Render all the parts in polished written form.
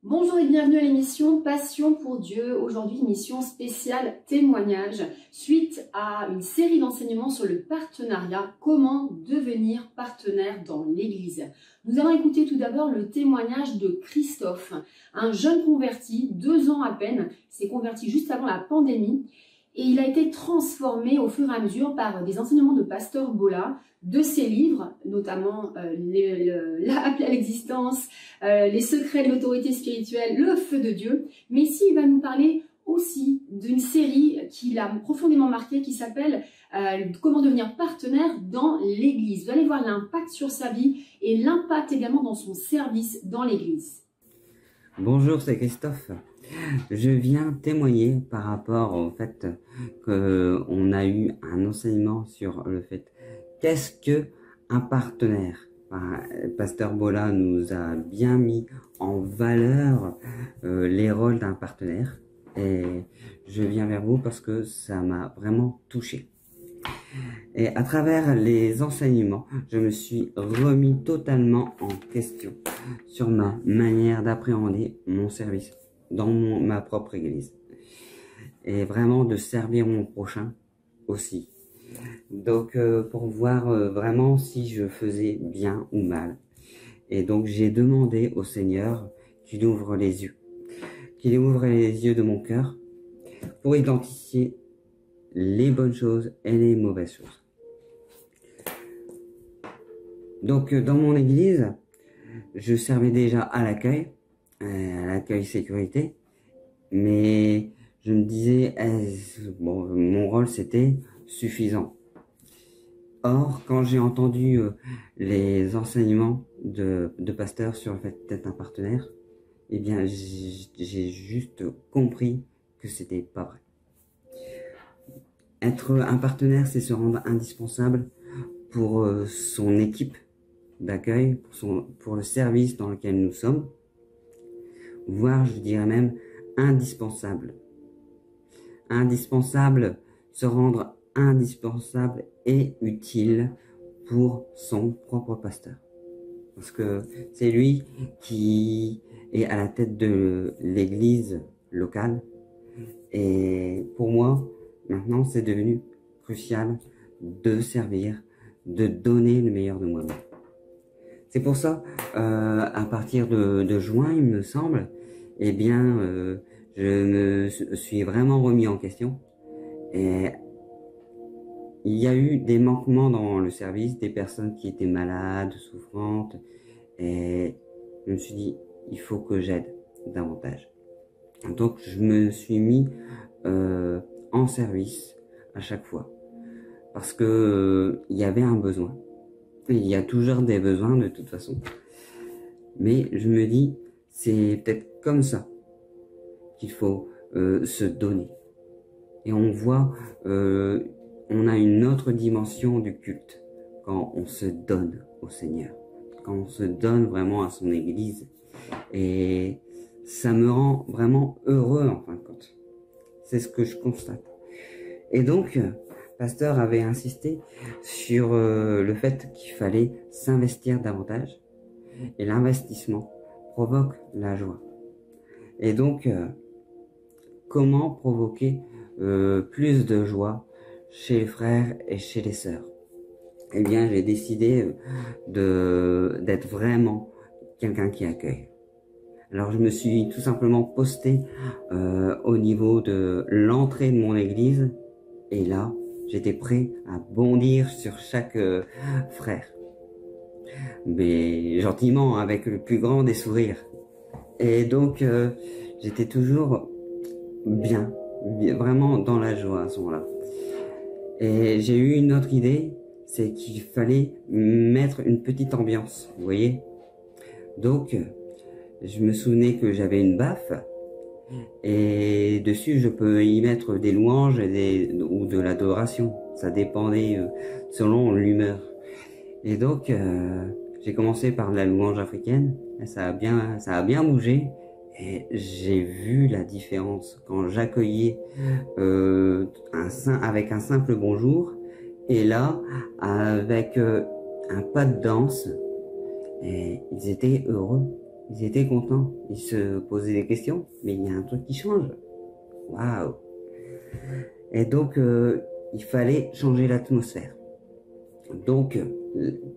Bonjour et bienvenue à l'émission Passion pour Dieu. Aujourd'hui, émission spéciale témoignage suite à une série d'enseignements sur le partenariat, comment devenir partenaire dans l'Église. Nous allons écouter tout d'abord le témoignage de Christophe, un jeune converti, 2 ans à peine, s'est converti juste avant la pandémie et il a été transformé au fur et à mesure par des enseignements de Pasteur Bola, de ses livres, notamment l'appel à l'existence, les secrets de l'autorité spirituelle, le feu de Dieu. Mais ici, il va nous parler aussi d'une série qui l'a profondément marqué, qui s'appelle Comment devenir partenaire dans l'Église. Vous allez voir l'impact sur sa vie et l'impact également dans son service dans l'Église. Bonjour, c'est Christophe. Je viens témoigner par rapport au fait qu'on a eu un enseignement sur le fait qu'est-ce que un partenaire. Pasteur Bola nous a bien mis en valeur les rôles d'un partenaire et je viens vers vous parce que ça m'a vraiment touché. Et à travers les enseignements, je me suis remis totalement en question sur ma manière d'appréhender mon service dans ma propre église. Et vraiment de servir mon prochain aussi. Donc pour voir vraiment si je faisais bien ou mal. Et donc j'ai demandé au Seigneur qu'il ouvre les yeux. Qu'il ouvre les yeux de mon cœur pour identifier les bonnes choses et les mauvaises choses. Donc dans mon église, je servais déjà à l'accueil sécurité, mais je me disais, bon, mon rôle c'était suffisant. Or, quand j'ai entendu les enseignements de pasteur sur le fait d'être un partenaire, eh bien, j'ai juste compris que c'était pas vrai. Être un partenaire, c'est se rendre indispensable pour son équipe d'accueil, pour le service dans lequel nous sommes, voire je dirais même indispensable. Indispensable, se rendre indispensable et utile pour son propre pasteur. Parce que c'est lui qui est à la tête de l'église locale. Et pour moi, maintenant, c'est devenu crucial de servir, de donner le meilleur de moi-même. C'est pour ça, à partir de juin, il me semble, eh bien, je me suis vraiment remis en question. Et il y a eu des manquements dans le service, des personnes qui étaient malades, souffrantes. Et je me suis dit, il faut que j'aide davantage. Donc, je me suis mis en service à chaque fois. Parce que il y avait un besoin. Il y a toujours des besoins de toute façon. Mais je me dis, c'est peut-être comme ça qu'il faut se donner. Et on voit, on a une autre dimension du culte quand on se donne au Seigneur. Quand on se donne vraiment à son église. Et ça me rend vraiment heureux en fin de compte. C'est ce que je constate. Et donc, Pasteur avait insisté sur le fait qu'il fallait s'investir davantage. Et l'investissement provoque la joie. Et donc, comment provoquer plus de joie chez les frères et chez les sœurs? Eh bien, j'ai décidé d'être vraiment quelqu'un qui accueille. Alors, je me suis tout simplement posté au niveau de l'entrée de mon église. Et là, j'étais prêt à bondir sur chaque frère. Mais gentiment, avec le plus grand des sourires. Et donc, j'étais toujours bien, vraiment dans la joie à ce moment-là. Et j'ai eu une autre idée, c'est qu'il fallait mettre une petite ambiance, vous voyez. Donc, je me souvenais que j'avais une baffe, et dessus je peux y mettre des louanges ou de l'adoration. Ça dépendait selon l'humeur. Et donc, j'ai commencé par la louange africaine, et ça a bien bougé. Et j'ai vu la différence quand j'accueillais avec un simple bonjour, et là, avec un pas de danse, et ils étaient heureux. ils étaient contents, ils se posaient des questions, mais il y a un truc qui change. Waouh! Et donc, il fallait changer l'atmosphère. Donc,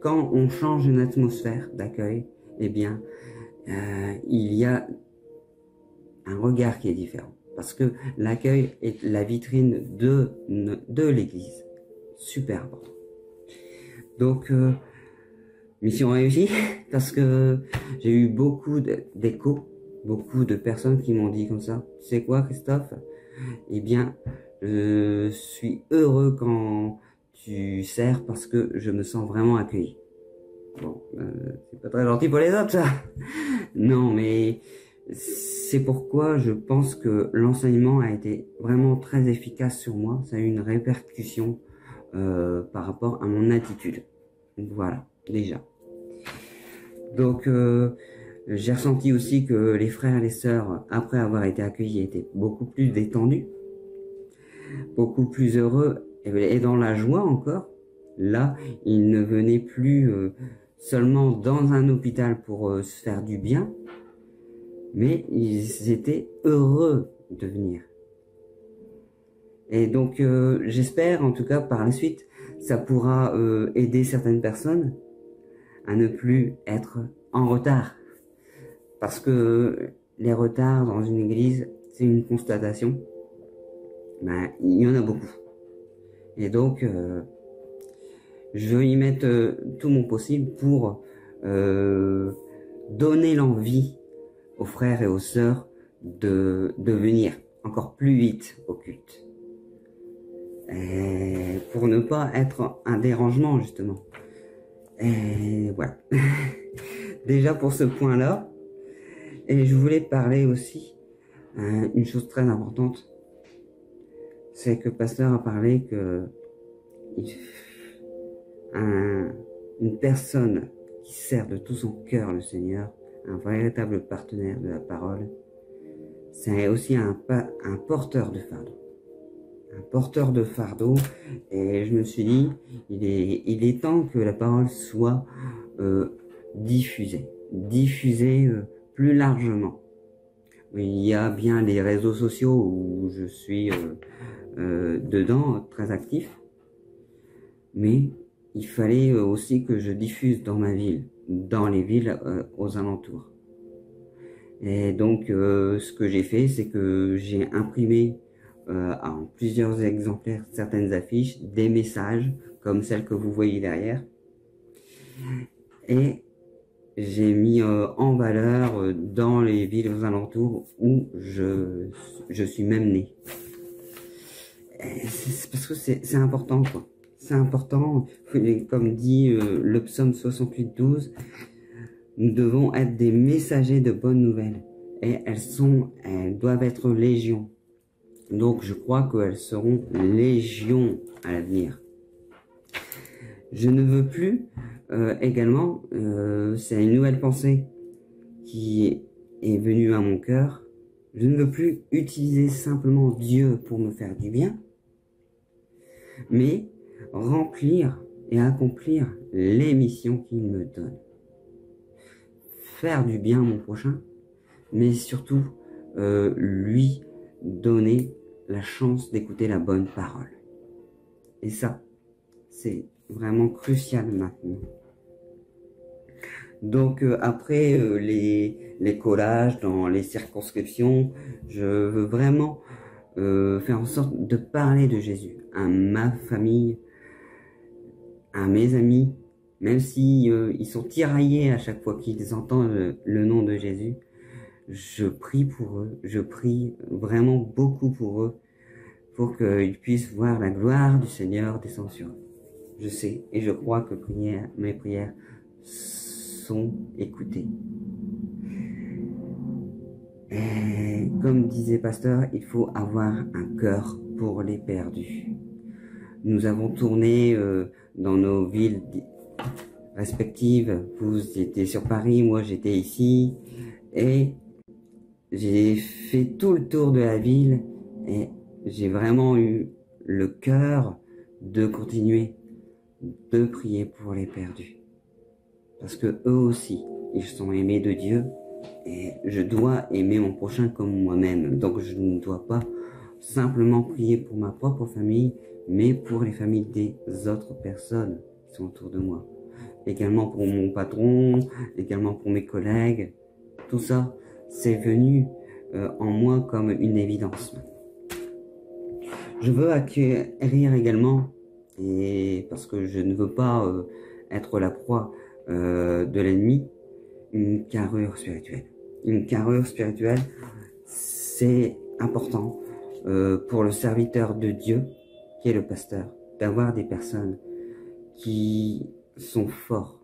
quand on change une atmosphère d'accueil, eh bien, il y a un regard qui est différent. Parce que l'accueil est la vitrine de l'église. Super important. Donc, mission réussie, parce que j'ai eu beaucoup d'échos, beaucoup de personnes qui m'ont dit comme ça. Tu sais quoi, Christophe? Eh bien, je suis heureux quand tu sers parce que je me sens vraiment accueilli. Bon, c'est pas très gentil pour les autres, ça. Non, mais c'est pourquoi je pense que l'enseignement a été vraiment très efficace sur moi. Ça a eu une répercussion par rapport à mon attitude. Donc voilà, déjà. Donc, j'ai ressenti aussi que les frères et les sœurs, après avoir été accueillis, étaient beaucoup plus détendus, beaucoup plus heureux et dans la joie encore. Là, ils ne venaient plus seulement dans un hôpital pour se faire du bien, mais ils étaient heureux de venir. Et donc, j'espère, en tout cas, par la suite, ça pourra aider certaines personnes à ne plus être en retard. Parce que les retards dans une église, c'est une constatation. Ben, il y en a beaucoup. Et donc, je veux y mettre tout mon possible pour donner l'envie aux frères et aux sœurs de venir encore plus vite au culte. Et pour ne pas être un dérangement, justement. Et voilà. Déjà pour ce point-là. Et je voulais parler aussi une chose très importante. C'est que le pasteur a parlé que une personne qui sert de tout son cœur le Seigneur, un véritable partenaire de la parole, c'est aussi un porteur de fardeau. Un porteur de fardeau, et je me suis dit, il est temps que la parole soit diffusée plus largement. Il y a bien les réseaux sociaux où je suis dedans, très actif, mais il fallait aussi que je diffuse dans ma ville, dans les villes aux alentours. Et donc, ce que j'ai fait, c'est que j'ai imprimé en plusieurs exemplaires certaines affiches, des messages, comme celle que vous voyez derrière, et j'ai mis en valeur dans les villes aux alentours où je suis même né. C'est parce que c'est important, quoi. C'est important, comme dit le psaume 68:12, nous devons être des messagers de bonnes nouvelles. Et elles doivent être légion. Donc je crois qu'elles seront légion à l'avenir. Je ne veux plus également, c'est une nouvelle pensée qui est venue à mon cœur, je ne veux plus utiliser simplement Dieu pour me faire du bien, mais remplir et accomplir les missions qu'il me donne. Faire du bien à mon prochain, mais surtout lui donner la chance d'écouter la bonne parole. Et ça, c'est vraiment crucial maintenant. Donc après les collages dans les circonscriptions, je veux vraiment faire en sorte de parler de Jésus à ma famille, à mes amis, même si ils sont tiraillés à chaque fois qu'ils entendent le nom de Jésus. Je prie pour eux, je prie vraiment beaucoup pour eux, pour qu'ils puissent voir la gloire du Seigneur descendre sur eux. Je sais et je crois que mes prières sont écoutées. Et comme disait Pasteur, il faut avoir un cœur pour les perdus. Nous avons tourné dans nos villes respectives. Vous étiez sur Paris, moi j'étais ici. Et j'ai fait tout le tour de la ville et j'ai vraiment eu le cœur de continuer de prier pour les perdus. Parce que eux aussi, ils sont aimés de Dieu Et je dois aimer mon prochain comme moi-même. Donc je ne dois pas simplement prier pour ma propre famille, mais pour les familles des autres personnes qui sont autour de moi. Également pour mon patron, également pour mes collègues. Tout ça, c'est venu en moi comme une évidence. Je veux acquérir également, et parce que je ne veux pas être la proie de l'ennemi, une carrure spirituelle. Une carrure spirituelle, c'est important pour le serviteur de Dieu, qui est le pasteur, d'avoir des personnes qui sont forts.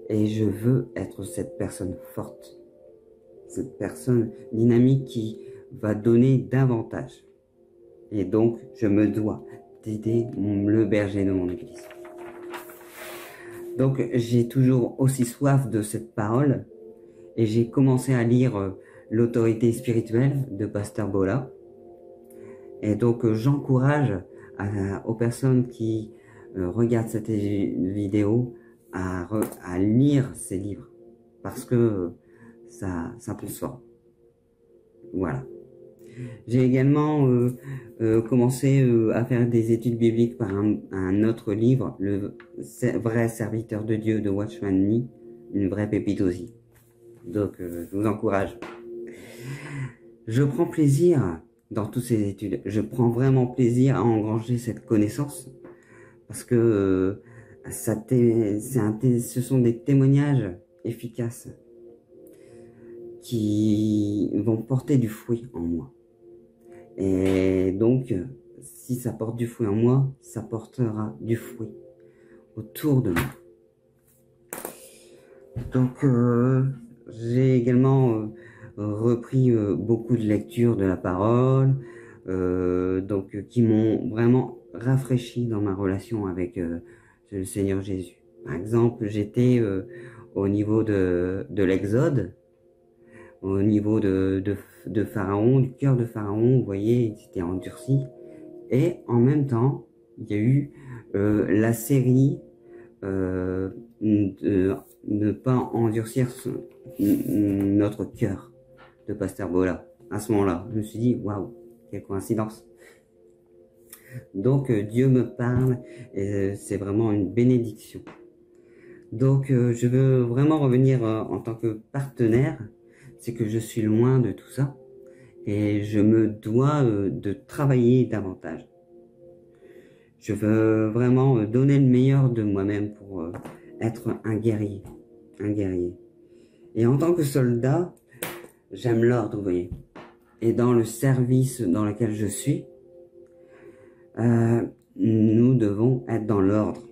Et je veux être cette personne forte, cette personne dynamique qui va donner davantage. Et donc, je me dois d'aider le berger de mon église. Donc, j'ai toujours aussi soif de cette parole et j'ai commencé à lire l'autorité spirituelle de Pasteur Bola. Et donc, j'encourage aux personnes qui regardent cette vidéo à lire ces livres parce que ça pousse fort. Voilà. J'ai également commencé à faire des études bibliques par un autre livre, Le vrai serviteur de Dieu de Watchman Nee, une vraie pépite aussi. Donc, je vous encourage. Je prends plaisir dans toutes ces études. Je prends vraiment plaisir à engranger cette connaissance parce que ce sont des témoignages efficaces qui vont porter du fruit en moi. Et donc, si ça porte du fruit en moi, ça portera du fruit autour de moi. Donc, j'ai également repris beaucoup de lectures de la parole, donc qui m'ont vraiment rafraîchi dans ma relation avec le Seigneur Jésus. Par exemple, j'étais au niveau de l'Exode, au niveau de Pharaon, du cœur de Pharaon, vous voyez, c'était endurci. Et en même temps, il y a eu la série de ne pas endurcir notre cœur de Pasteur Bola. À ce moment-là, je me suis dit, waouh, quelle coïncidence. Donc Dieu me parle et c'est vraiment une bénédiction. Donc je veux vraiment revenir en tant que partenaire, c'est que je suis loin de tout ça et je me dois de travailler davantage. Je veux vraiment donner le meilleur de moi-même pour être un guerrier, un guerrier. Et en tant que soldat, j'aime l'ordre, vous voyez. Et dans le service dans lequel je suis, nous devons être dans l'ordre,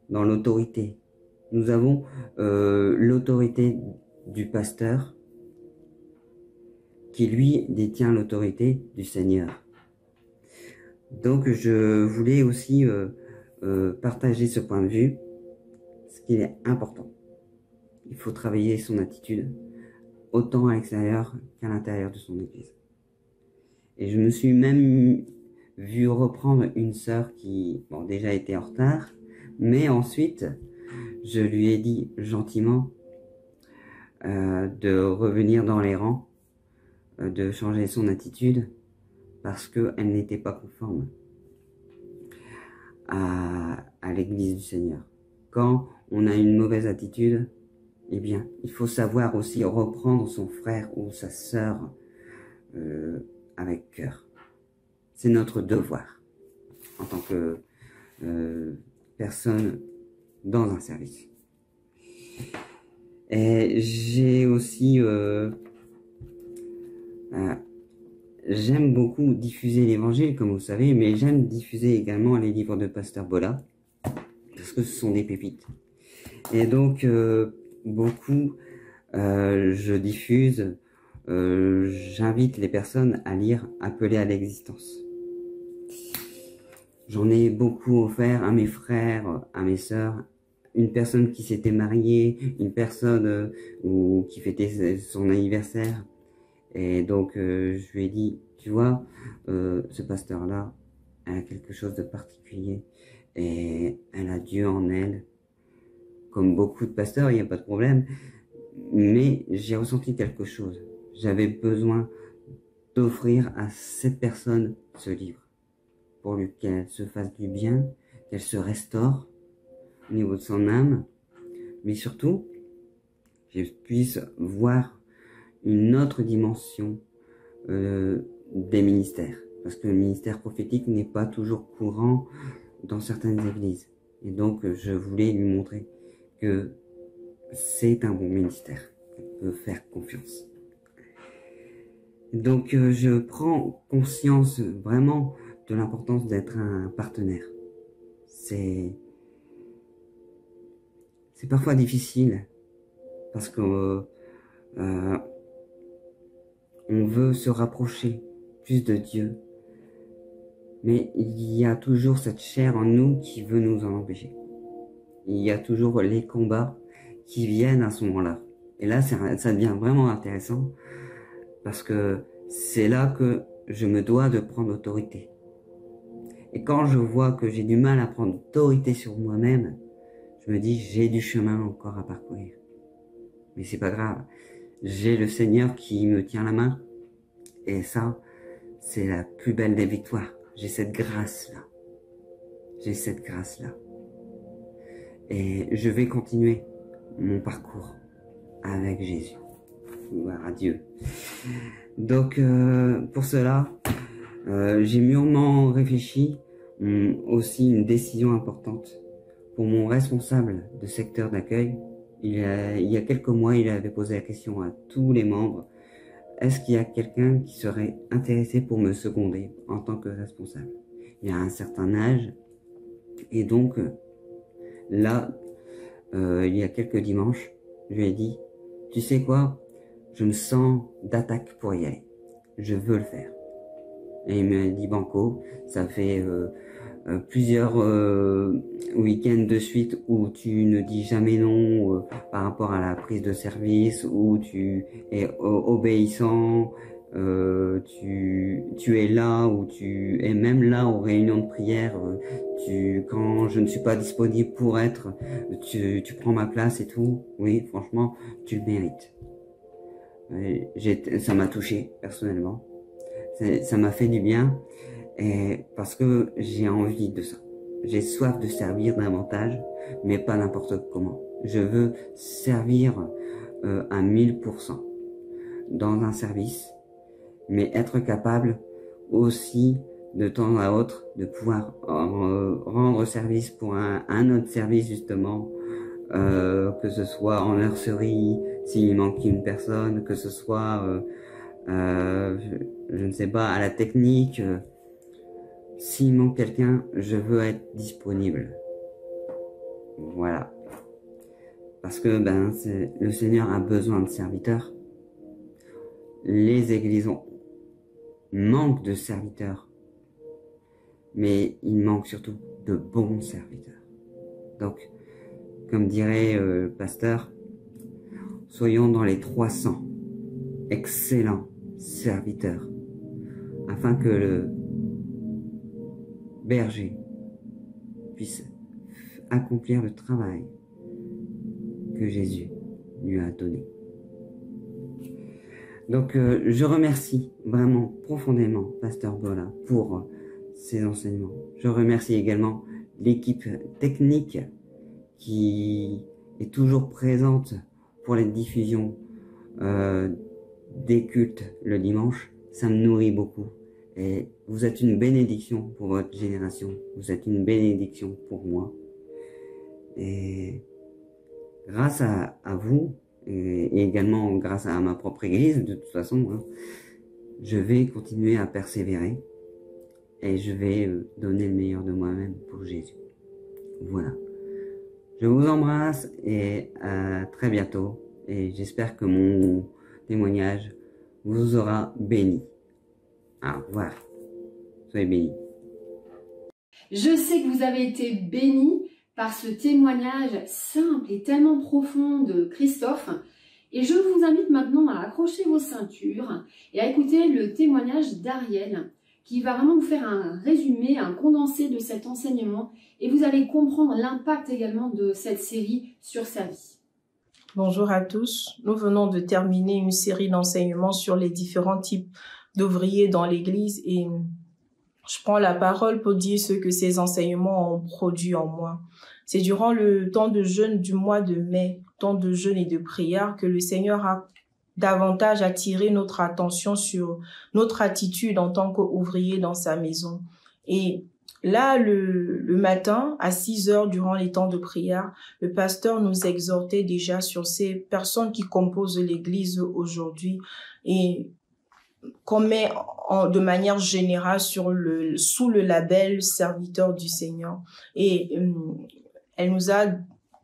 dans l'autorité. Nous avons l'autorité du pasteur qui, lui, détient l'autorité du Seigneur. Donc, je voulais aussi partager ce point de vue, ce qui est important. Il faut travailler son attitude, autant à l'extérieur qu'à l'intérieur de son église. Et je me suis même vu reprendre une sœur qui, bon, déjà était en retard, mais ensuite, je lui ai dit gentiment de revenir dans les rangs, de changer son attitude, parce qu'elle n'était pas conforme à l'église du Seigneur. Quand on a une mauvaise attitude, eh bien, il faut savoir aussi reprendre son frère ou sa sœur avec cœur. C'est notre devoir en tant que personne dans un service. Et j'ai aussi j'aime beaucoup diffuser l'évangile, comme vous savez, mais j'aime diffuser également les livres de Pasteur Bola, parce que ce sont des pépites. Et donc, beaucoup, je diffuse, j'invite les personnes à lire Appelés à l'existence. J'en ai beaucoup offert à mes frères, à mes sœurs, une personne qui s'était mariée, une personne qui fêtait son anniversaire. Et donc, je lui ai dit, tu vois, ce pasteur-là, elle a quelque chose de particulier et elle a Dieu en elle. Comme beaucoup de pasteurs, il n'y a pas de problème. mais j'ai ressenti quelque chose. J'avais besoin d'offrir à cette personne ce livre pour qu'elle se fasse du bien, qu'elle se restaure au niveau de son âme, mais surtout, je puisse voir une autre dimension des ministères. Parce que le ministère prophétique n'est pas toujours courant dans certaines églises. Et donc, je voulais lui montrer que c'est un bon ministère. On peut faire confiance. Donc, je prends conscience vraiment de l'importance d'être un partenaire. C'est parfois difficile parce que on veut se rapprocher plus de Dieu, mais il y a toujours cette chair en nous qui veut nous en empêcher. Il y a toujours les combats qui viennent à ce moment-là. Et là, ça devient vraiment intéressant parce que c'est là que je me dois de prendre autorité. Et quand je vois que j'ai du mal à prendre autorité sur moi-même, je me dis j'ai du chemin encore à parcourir. Mais c'est pas grave. J'ai le Seigneur qui me tient la main. Et ça, c'est la plus belle des victoires. J'ai cette grâce-là. J'ai cette grâce-là. Et je vais continuer mon parcours avec Jésus. Gloire à Dieu. Donc, pour cela, j'ai mûrement réfléchi. Aussi une décision importante. Pour mon responsable de secteur d'accueil, il y a quelques mois, il avait posé la question à tous les membres. Est-ce qu'il y a quelqu'un qui serait intéressé pour me seconder en tant que responsable? Il y a un certain âge. Et donc, là, il y a quelques dimanches, je lui ai dit, tu sais quoi? Je me sens d'attaque pour y aller. Je veux le faire. Et il m'a dit, Banco, ça fait plusieurs week-ends de suite où tu ne dis jamais non par rapport à la prise de service, où tu es obéissant, tu es là, où tu es même là aux réunions de prière, quand je ne suis pas disponible pour être, tu prends ma place et tout. Oui, franchement, tu le mérites. Ça m'a touché personnellement, ça m'a fait du bien. Et parce que j'ai envie de ça. J'ai soif de servir davantage, mais pas n'importe comment. Je veux servir à 1000% dans un service, mais être capable aussi de temps à autre de pouvoir rendre service pour un autre service justement, que ce soit en nurserie, s'il manque une personne, que ce soit, je ne sais pas, à la technique. S'il manque quelqu'un, je veux être disponible. Voilà. Parce que le Seigneur a besoin de serviteurs. Les églises manquent de serviteurs. Mais il manque surtout de bons serviteurs. Donc, comme dirait le pasteur, soyons dans les 300 excellents serviteurs. Afin que le berger puisse accomplir le travail que Jésus lui a donné. Donc, je remercie vraiment profondément Pasteur Bola pour ses enseignements. Je remercie également l'équipe technique qui est toujours présente pour les diffusions des cultes le dimanche. Ça me nourrit beaucoup. Et vous êtes une bénédiction pour votre génération. Vous êtes une bénédiction pour moi. Et grâce à vous, et également grâce à ma propre église, de toute façon, hein, je vais continuer à persévérer. Et je vais donner le meilleur de moi-même pour Jésus. Voilà. Je vous embrasse et à très bientôt. Et j'espère que mon témoignage vous aura béni. Au revoir. Soyez bénis. Je sais que vous avez été bénis par ce témoignage simple et tellement profond de Christophe. Et je vous invite maintenant à accrocher vos ceintures et à écouter le témoignage d'Ariel, qui va vraiment vous faire un résumé, un condensé de cet enseignement. Et vous allez comprendre l'impact également de cette série sur sa vie. Bonjour à tous. Nous venons de terminer une série d'enseignements sur les différents types d'ouvriers dans l'Église et je prends la parole pour dire ce que ces enseignements ont produit en moi. C'est durant le temps de jeûne du mois de mai, temps de jeûne et de prière, que le Seigneur a davantage attiré notre attention sur notre attitude en tant qu'ouvrier dans sa maison. Et là, le matin, à 6 heures, durant les temps de prière, le pasteur nous exhortait déjà sur ces personnes qui composent l'Église aujourd'hui et qu'on met de manière générale sous le label serviteur du Seigneur. Et elle nous a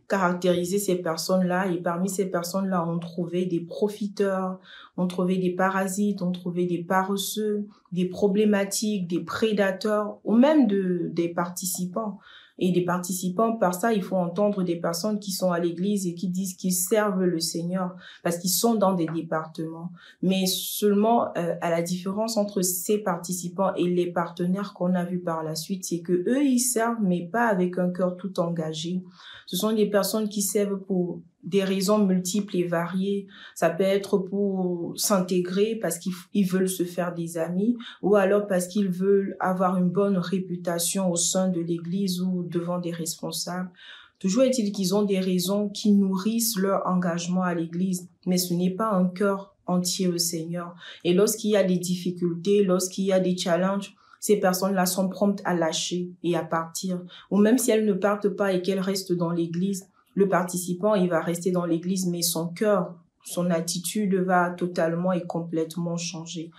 caractérisé ces personnes-là, et parmi ces personnes-là, on trouvait des profiteurs, on trouvait des parasites, on trouvait des paresseux, des problématiques, des prédateurs, ou même des participants. Et des participants, par ça, il faut entendre des personnes qui sont à l'église et qui disent qu'ils servent le Seigneur parce qu'ils sont dans des départements. Mais seulement, à la différence entre ces participants et les partenaires qu'on a vus par la suite, c'est que eux, ils servent, mais pas avec un cœur tout engagé. Ce sont des personnes qui servent pour des raisons multiples et variées. Ça peut être pour s'intégrer parce qu'ils veulent se faire des amis ou alors parce qu'ils veulent avoir une bonne réputation au sein de l'église ou devant des responsables. Toujours est-il qu'ils ont des raisons qui nourrissent leur engagement à l'église, mais ce n'est pas un cœur entier au Seigneur. Et lorsqu'il y a des difficultés, lorsqu'il y a des challenges, ces personnes-là sont promptes à lâcher et à partir. Ou même si elles ne partent pas et qu'elles restent dans l'église, le participant, il va rester dans l'église, mais son cœur, son attitude va totalement et complètement changer.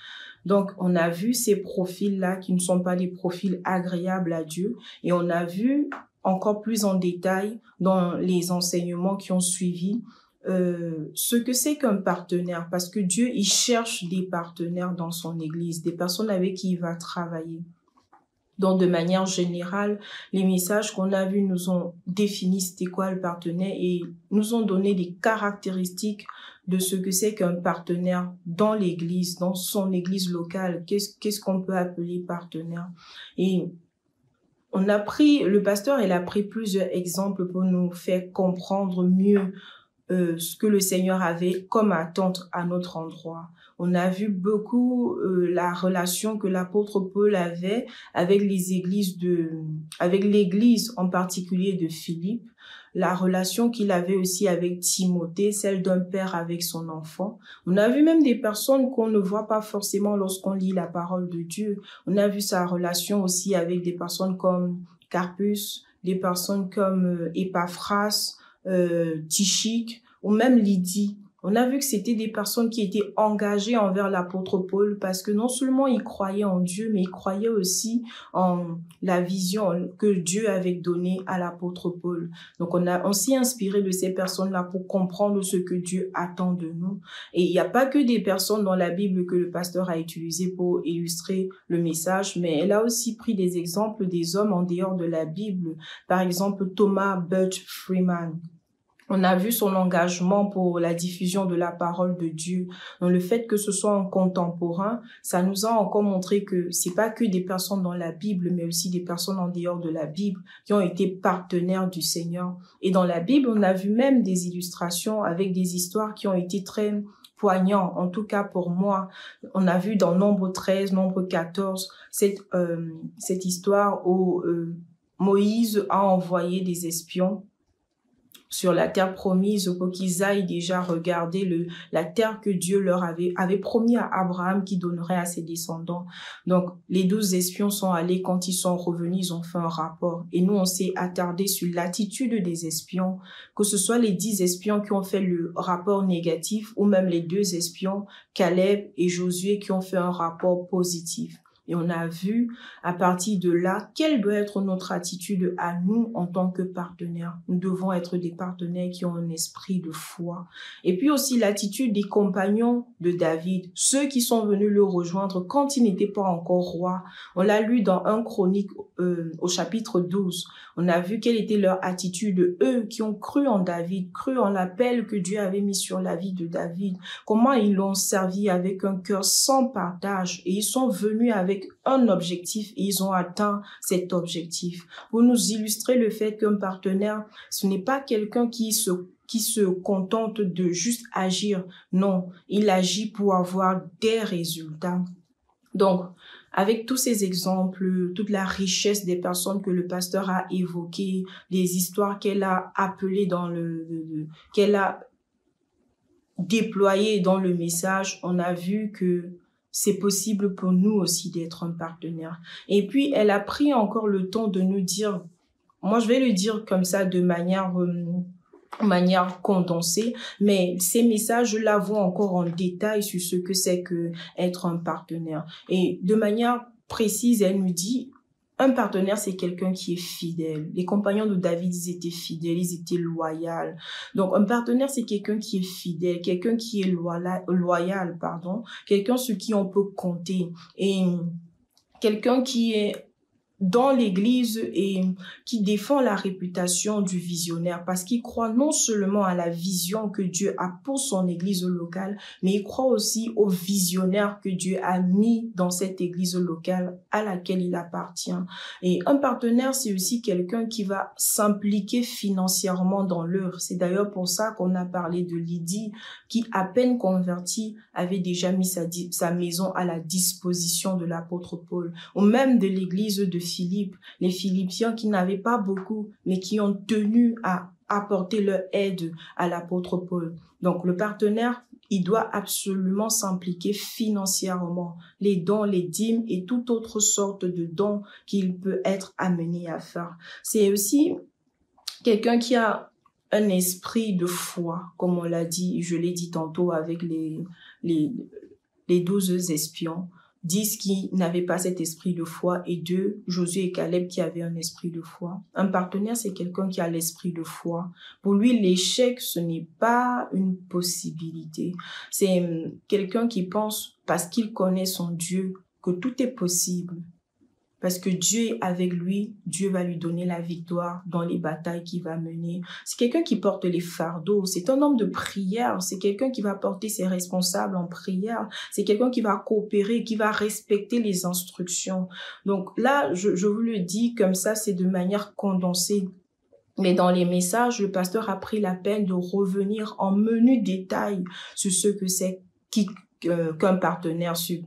Donc, on a vu ces profils-là qui ne sont pas des profils agréables à Dieu. Et on a vu encore plus en détail dans les enseignements qui ont suivi ce que c'est qu'un partenaire. Parce que Dieu, il cherche des partenaires dans son église, des personnes avec qui il va travailler. Donc, de manière générale, les messages qu'on a vus nous ont défini c'était quoi le partenaire et nous ont donné des caractéristiques de ce que c'est qu'un partenaire dans l'église, dans son église locale. Qu'est-ce qu'on peut appeler partenaire? Et le pasteur, il a pris plusieurs exemples pour nous faire comprendre mieux ce que le Seigneur avait comme attente à notre endroit. On a vu beaucoup la relation que l'apôtre Paul avait avec avec l'église en particulier de Philippe, la relation qu'il avait aussi avec Timothée, celle d'un père avec son enfant. On a vu même des personnes qu'on ne voit pas forcément lorsqu'on lit la parole de Dieu. On a vu sa relation aussi avec des personnes comme Carpus, des personnes comme Épaphras, Tychique ou même Lydie. On a vu que c'était des personnes qui étaient engagées envers l'apôtre Paul parce que non seulement ils croyaient en Dieu, mais ils croyaient aussi en la vision que Dieu avait donnée à l'apôtre Paul. Donc on s'est inspiré de ces personnes-là pour comprendre ce que Dieu attend de nous. Et il n'y a pas que des personnes dans la Bible que le pasteur a utilisé pour illustrer le message, mais elle a aussi pris des exemples des hommes en dehors de la Bible. Par exemple, Thomas Butch Freeman. On a vu son engagement pour la diffusion de la parole de Dieu. Donc, le fait que ce soit un contemporain, ça nous a encore montré que c'est pas que des personnes dans la Bible, mais aussi des personnes en dehors de la Bible qui ont été partenaires du Seigneur. Et dans la Bible, on a vu même des illustrations avec des histoires qui ont été très poignants, en tout cas pour moi. On a vu dans Nombre 13, Nombre 14, cette histoire où Moïse a envoyé des espions sur la terre promise pour qu'ils aillent déjà regarder la terre que Dieu leur avait promis à Abraham qui donnerait à ses descendants. Donc, les 12 espions sont allés, quand ils sont revenus, ils ont fait un rapport. Et nous, on s'est attardé sur l'attitude des espions, que ce soit les 10 espions qui ont fait le rapport négatif ou même les 2 espions, Caleb et Josué, qui ont fait un rapport positif. Et on a vu à partir de là quelle doit être notre attitude à nous en tant que partenaires. Nous devons être des partenaires qui ont un esprit de foi. Et puis aussi l'attitude des compagnons de David, ceux qui sont venus le rejoindre quand il n'était pas encore roi. On l'a lu dans 1 Chronique au chapitre 12. On a vu quelle était leur attitude, eux qui ont cru en David, cru en l'appel que Dieu avait mis sur la vie de David. Comment ils l'ont servi avec un cœur sans partage et ils sont venus avec un objectif et ils ont atteint cet objectif. Pour nous illustrer le fait qu'un partenaire, ce n'est pas quelqu'un qui se qui se contente de juste agir. Non, il agit pour avoir des résultats. Donc, avec tous ces exemples, toute la richesse des personnes que le pasteur a évoquées, les histoires qu'elle a appelées qu'elle a déployées dans le message, on a vu que c'est possible pour nous aussi d'être un partenaire. Et puis, elle a pris encore le temps de nous dire, moi je vais le dire comme ça de manière condensée, mais ces messages, je la vois encore en détail sur ce que c'est que être un partenaire. Et de manière précise, elle nous dit, un partenaire, c'est quelqu'un qui est fidèle. Les compagnons de David, ils étaient fidèles, ils étaient loyaux. Donc, un partenaire, c'est quelqu'un qui est fidèle, quelqu'un qui est loyal, quelqu'un sur qui on peut compter. Et quelqu'un qui est dans l'église et qui défend la réputation du visionnaire parce qu'il croit non seulement à la vision que Dieu a pour son église locale, mais il croit aussi au visionnaire que Dieu a mis dans cette église locale à laquelle il appartient. Et un partenaire, c'est aussi quelqu'un qui va s'impliquer financièrement dans l'œuvre. C'est d'ailleurs pour ça qu'on a parlé de Lydie qui, à peine convertie, avait déjà mis sa maison à la disposition de l'apôtre Paul, ou même de l'église de Philippe, les Philippiens qui n'avaient pas beaucoup, mais qui ont tenu à apporter leur aide à l'apôtre Paul. Donc, le partenaire, il doit absolument s'impliquer financièrement, les dons, les dîmes et toute autre sorte de dons qu'il peut être amené à faire. C'est aussi quelqu'un qui a un esprit de foi, comme on l'a dit, je l'ai dit tantôt avec les 12 espions. 10 qui n'avaient pas cet esprit de foi et 2, Josué et Caleb qui avaient un esprit de foi. Un partenaire, c'est quelqu'un qui a l'esprit de foi. Pour lui, l'échec, ce n'est pas une possibilité. C'est quelqu'un qui pense, parce qu'il connaît son Dieu, que tout est possible. Parce que Dieu est avec lui, Dieu va lui donner la victoire dans les batailles qu'il va mener. C'est quelqu'un qui porte les fardeaux, c'est un homme de prière, c'est quelqu'un qui va porter ses responsables en prière, c'est quelqu'un qui va coopérer, qui va respecter les instructions. Donc là, je vous le dis comme ça, c'est de manière condensée. Mais dans les messages, le pasteur a pris la peine de revenir en menu détail sur ce que c'est qu'un partenaire, sur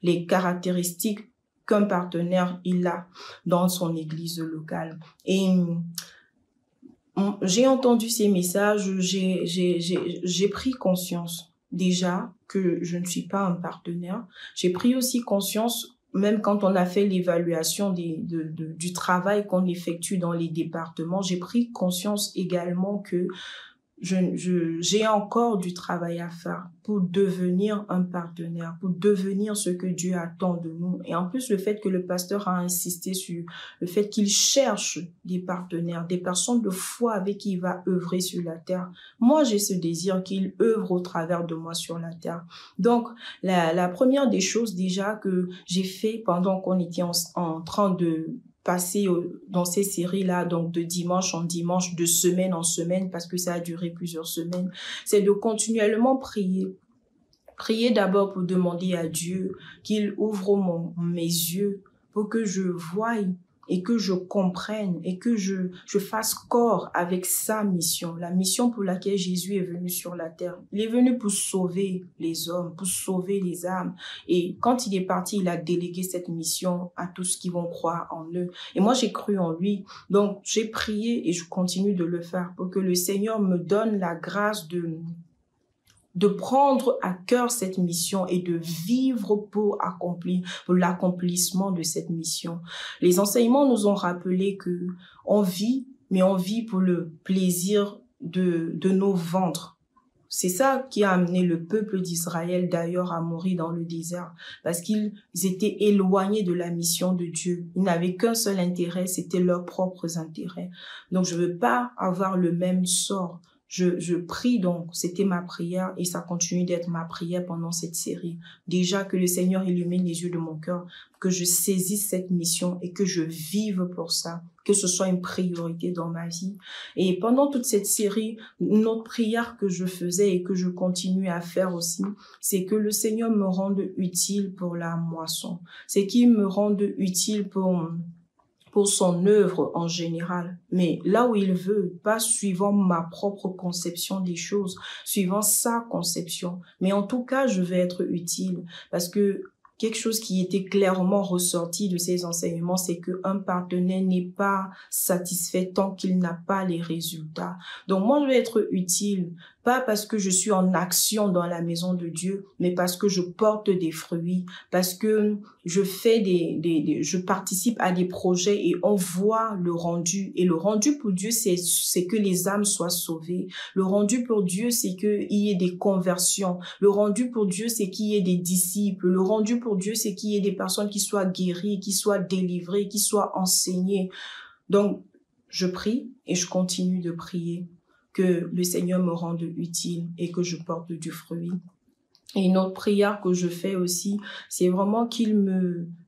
les caractéristiques qu'un partenaire il a dans son église locale. Et j'ai entendu ces messages, j'ai pris conscience déjà que je ne suis pas un partenaire. J'ai pris aussi conscience, même quand on a fait l'évaluation du travail qu'on effectue dans les départements, j'ai pris conscience également que j'ai encore du travail à faire pour devenir un partenaire, pour devenir ce que Dieu attend de nous. Et en plus, le fait que le pasteur a insisté sur le fait qu'il cherche des partenaires, des personnes de foi avec qui il va œuvrer sur la terre. Moi, j'ai ce désir qu'il œuvre au travers de moi sur la terre. Donc, la première des choses déjà que j'ai fait pendant qu'on était en train de passer dans ces séries-là, donc de dimanche en dimanche, de semaine en semaine, parce que ça a duré plusieurs semaines, c'est de continuellement prier. Prier d'abord pour demander à Dieu qu'il ouvre mes yeux pour que je voie et que je comprenne et que je fasse corps avec sa mission, la mission pour laquelle Jésus est venu sur la terre. Il est venu pour sauver les hommes, pour sauver les âmes. Et quand il est parti, il a délégué cette mission à tous qui vont croire en eux. Et moi, j'ai cru en lui. Donc, j'ai prié et je continue de le faire pour que le Seigneur me donne la grâce de prendre à cœur cette mission et de vivre pour l'accomplissement de cette mission. Les enseignements nous ont rappelé que on vit, mais on vit pour le plaisir de nos ventres. C'est ça qui a amené le peuple d'Israël d'ailleurs à mourir dans le désert, parce qu'ils étaient éloignés de la mission de Dieu. Ils n'avaient qu'un seul intérêt, c'était leurs propres intérêts. Donc je veux pas avoir le même sort. Je prie donc, c'était ma prière et ça continue d'être ma prière pendant cette série. Déjà que le Seigneur illumine les yeux de mon cœur, que je saisisse cette mission et que je vive pour ça, que ce soit une priorité dans ma vie. Et pendant toute cette série, une autre prière que je faisais et que je continue à faire aussi, c'est que le Seigneur me rende utile pour la moisson. C'est qu'il me rende utile pour pour son œuvre en général, mais là où il veut, pas suivant ma propre conception des choses, suivant sa conception. Mais en tout cas, je vais être utile parce que quelque chose qui était clairement ressorti de ces enseignements, c'est qu'un partenaire n'est pas satisfait tant qu'il n'a pas les résultats. Donc moi, je vais être utile, pas parce que je suis en action dans la maison de Dieu, mais parce que je porte des fruits, parce que je fais je participe à des projets et on voit le rendu. Et le rendu pour Dieu, c'est que les âmes soient sauvées. Le rendu pour Dieu, c'est qu'il y ait des conversions. Le rendu pour Dieu, c'est qu'il y ait des disciples. Le rendu pour Dieu, c'est qu'il y ait des personnes qui soient guéries, qui soient délivrées, qui soient enseignées. Donc, je prie et je continue de prier que le Seigneur me rende utile et que je porte du fruit. Et une autre prière que je fais aussi, c'est vraiment qu'il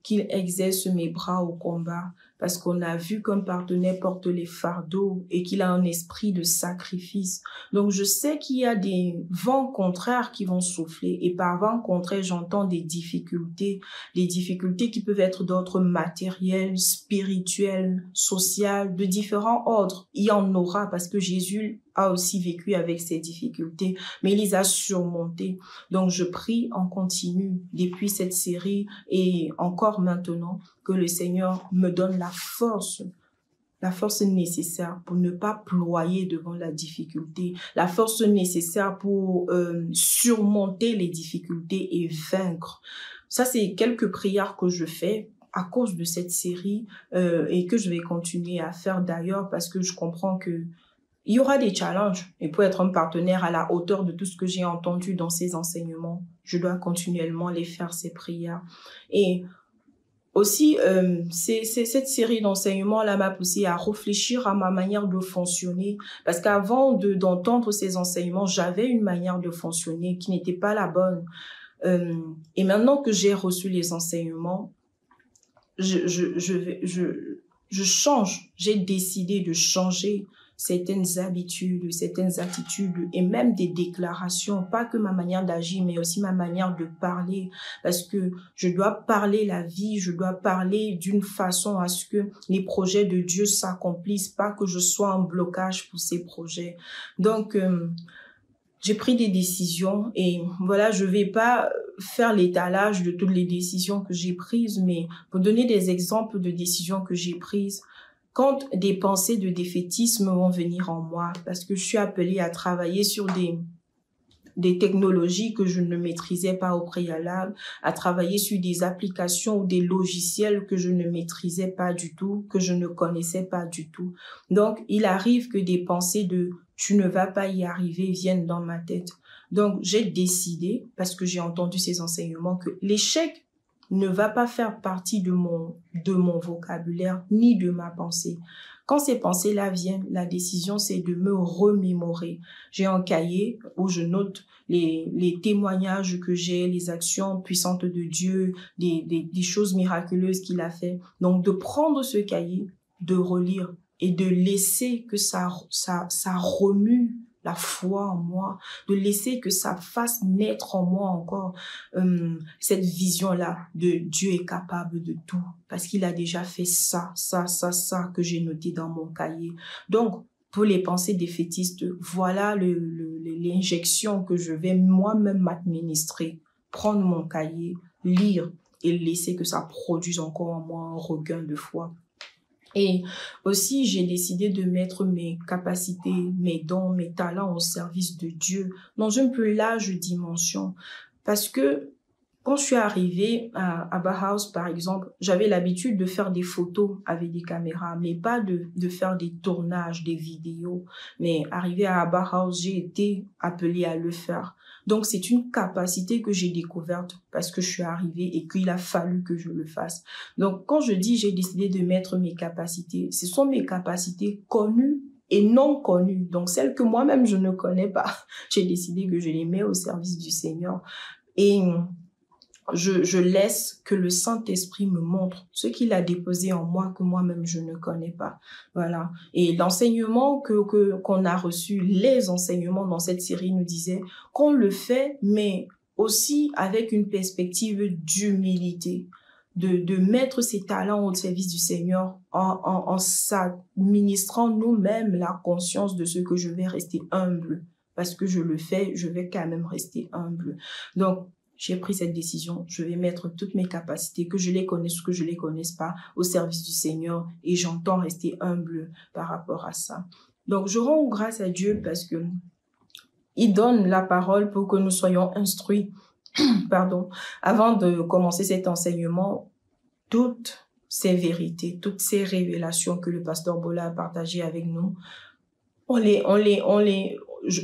exerce mes bras au combat. Parce qu'on a vu qu'un partenaire porte les fardeaux et qu'il a un esprit de sacrifice. Donc, je sais qu'il y a des vents contraires qui vont souffler. Et par vent contraire, j'entends des difficultés qui peuvent être d'ordre matériel, spirituel, social, de différents ordres. Il y en aura parce que Jésus a aussi vécu avec ces difficultés, mais il les a surmontées. Donc, je prie en continu depuis cette série et encore maintenant que le Seigneur me donne la force nécessaire pour ne pas ployer devant la difficulté, la force nécessaire pour surmonter les difficultés et vaincre. Ça, c'est quelques prières que je fais à cause de cette série et que je vais continuer à faire d'ailleurs parce que je comprends que il y aura des challenges et pour être un partenaire à la hauteur de tout ce que j'ai entendu dans ces enseignements, je dois continuellement les faire, ces prières. Et aussi, cette série d'enseignements-là m'a poussé à réfléchir à ma manière de fonctionner. Parce qu'avant d'entendre ces enseignements, j'avais une manière de fonctionner qui n'était pas la bonne. Et maintenant que j'ai reçu les enseignements, je change. J'ai décidé de changer certaines habitudes, certaines attitudes et même des déclarations, pas que ma manière d'agir, mais aussi ma manière de parler, parce que je dois parler la vie, je dois parler d'une façon à ce que les projets de Dieu s'accomplissent, pas que je sois en blocage pour ces projets. Donc, j'ai pris des décisions et voilà, je vais pas faire l'étalage de toutes les décisions que j'ai prises, mais pour donner des exemples de décisions que j'ai prises, quand des pensées de défaitisme vont venir en moi, parce que je suis appelée à travailler sur des technologies que je ne maîtrisais pas au préalable, à travailler sur des applications ou des logiciels que je ne maîtrisais pas du tout, que je ne connaissais pas du tout. Donc, il arrive que des pensées de « tu ne vas pas y arriver » viennent dans ma tête. Donc, j'ai décidé, parce que j'ai entendu ces enseignements, que l'échec ne va pas faire partie de mon vocabulaire ni de ma pensée. Quand ces pensées-là viennent, la décision, c'est de me remémorer. J'ai un cahier où je note les témoignages que j'ai, les actions puissantes de Dieu, des choses miraculeuses qu'il a fait. Donc, de prendre ce cahier, de relire et de laisser que ça remue la foi en moi, de laisser que ça fasse naître en moi encore cette vision-là de Dieu est capable de tout, parce qu'il a déjà fait ça que j'ai noté dans mon cahier. Donc, pour les pensées défaitistes, voilà l'injection que je vais moi-même m'administrer. Prendre mon cahier, lire et laisser que ça produise encore en moi un regain de foi. Et aussi, j'ai décidé de mettre mes capacités, mes dons, mes talents au service de Dieu dans une plus large dimension. Parce que quand je suis arrivée à Bauhaus, par exemple, j'avais l'habitude de faire des photos avec des caméras, mais pas de faire des tournages, des vidéos. Mais arrivée à Bauhaus, j'ai été appelée à le faire. Donc, c'est une capacité que j'ai découverte parce que je suis arrivée et qu'il a fallu que je le fasse. Donc, quand je dis j'ai décidé de mettre mes capacités, ce sont mes capacités connues et non connues. Donc, celles que moi-même je ne connais pas, j'ai décidé que je les mets au service du Seigneur. Et je laisse que le Saint-Esprit me montre ce qu'il a déposé en moi que moi-même je ne connais pas. Voilà. Et l'enseignement qu'on a reçu, les enseignements dans cette série nous disaient qu'on le fait, mais aussi avec une perspective d'humilité. de mettre ses talents au service du Seigneur en s'administrant nous-mêmes la conscience de ce que je vais rester humble. Parce que je le fais, je vais quand même rester humble. Donc, j'ai pris cette décision. Je vais mettre toutes mes capacités, que je les connaisse ou que je les connaisse pas, au service du Seigneur. Et j'entends rester humble par rapport à ça. Donc, je rends grâce à Dieu parce que il donne la parole pour que nous soyons instruits. Pardon. Avant de commencer cet enseignement, toutes ces vérités, toutes ces révélations que le pasteur Bola a partagées avec nous,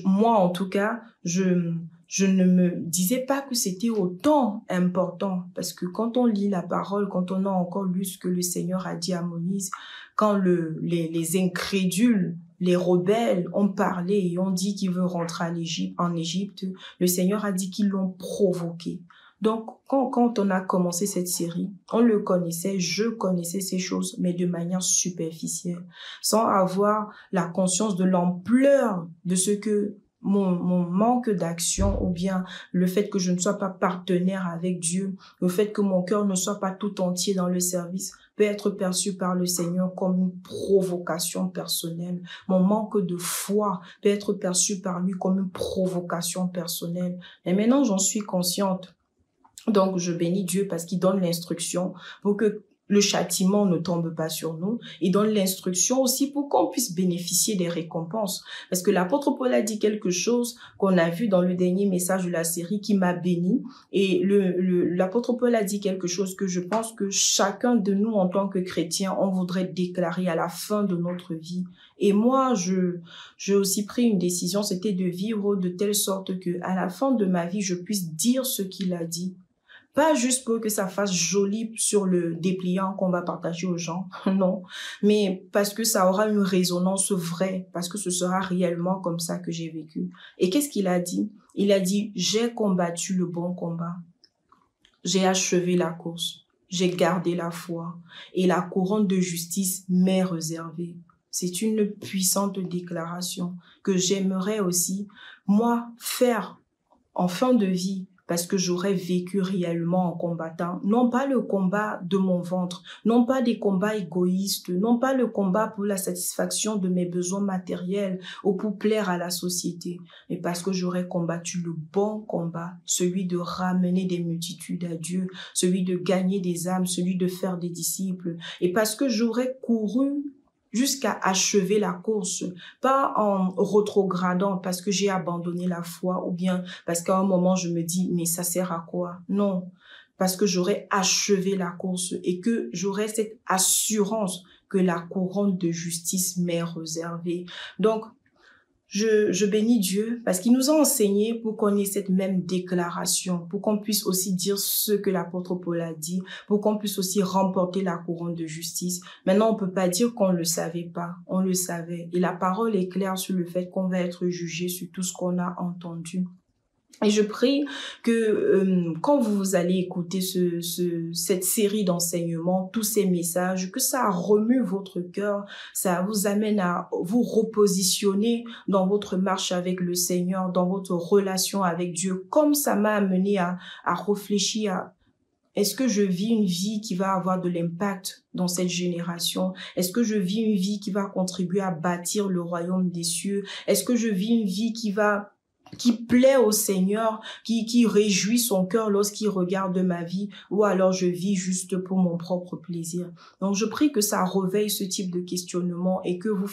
moi en tout cas, je ne me disais pas que c'était autant important, parce que quand on lit la parole, quand on a encore lu ce que le Seigneur a dit à Moïse, quand les incrédules, les rebelles ont parlé et ont dit qu'ils veulent rentrer en Égypte, le Seigneur a dit qu'ils l'ont provoqué. Donc, quand on a commencé cette série, on le connaissait, je connaissais ces choses, mais de manière superficielle, sans avoir la conscience de l'ampleur de ce que mon manque d'action ou bien le fait que je ne sois pas partenaire avec Dieu, le fait que mon cœur ne soit pas tout entier dans le service peut être perçu par le Seigneur comme une provocation personnelle. Mon manque de foi peut être perçu par lui comme une provocation personnelle. Et maintenant, j'en suis consciente. Donc, je bénis Dieu parce qu'il donne l'instruction pour que le châtiment ne tombe pas sur nous. Il donne l'instruction aussi pour qu'on puisse bénéficier des récompenses. Parce que l'apôtre Paul a dit quelque chose qu'on a vu dans le dernier message de la série qui m'a béni. Et l'apôtre Paul a dit quelque chose que je pense que chacun de nous en tant que chrétien, on voudrait déclarer à la fin de notre vie. Et moi, j'ai aussi pris une décision, c'était de vivre de telle sorte que à la fin de ma vie, je puisse dire ce qu'il a dit. Pas juste pour que ça fasse joli sur le dépliant qu'on va partager aux gens, non, mais parce que ça aura une résonance vraie, parce que ce sera réellement comme ça que j'ai vécu. Et qu'est-ce qu'il a dit? Il a dit, j'ai combattu le bon combat, j'ai achevé la course, j'ai gardé la foi, et la couronne de justice m'est réservée. C'est une puissante déclaration que j'aimerais aussi, moi, faire en fin de vie, parce que j'aurais vécu réellement en combattant, non pas le combat de mon ventre, non pas des combats égoïstes, non pas le combat pour la satisfaction de mes besoins matériels ou pour plaire à la société, mais parce que j'aurais combattu le bon combat, celui de ramener des multitudes à Dieu, celui de gagner des âmes, celui de faire des disciples, et parce que j'aurais couru jusqu'à achever la course, pas en rétrogradant parce que j'ai abandonné la foi ou bien parce qu'à un moment je me dis mais ça sert à quoi? Non, parce que j'aurais achevé la course et que j'aurais cette assurance que la couronne de justice m'est réservée. Donc, je bénis Dieu parce qu'il nous a enseigné pour qu'on ait cette même déclaration, pour qu'on puisse aussi dire ce que l'apôtre Paul a dit, pour qu'on puisse aussi remporter la couronne de justice. Maintenant, on peut pas dire qu'on le savait pas, on le savait. Et la parole est claire sur le fait qu'on va être jugé sur tout ce qu'on a entendu. Et je prie que quand vous allez écouter cette série d'enseignements, tous ces messages, que ça remue votre cœur, ça vous amène à vous repositionner dans votre marche avec le Seigneur, dans votre relation avec Dieu, comme ça m'a amené à réfléchir à est-ce que je vis une vie qui va avoir de l'impact dans cette génération? Est-ce que je vis une vie qui va contribuer à bâtir le royaume des cieux? Est-ce que je vis une vie qui plaît au Seigneur, qui réjouit son cœur lorsqu'il regarde ma vie, ou alors je vis juste pour mon propre plaisir. Donc je prie que ça réveille ce type de questionnement et que vous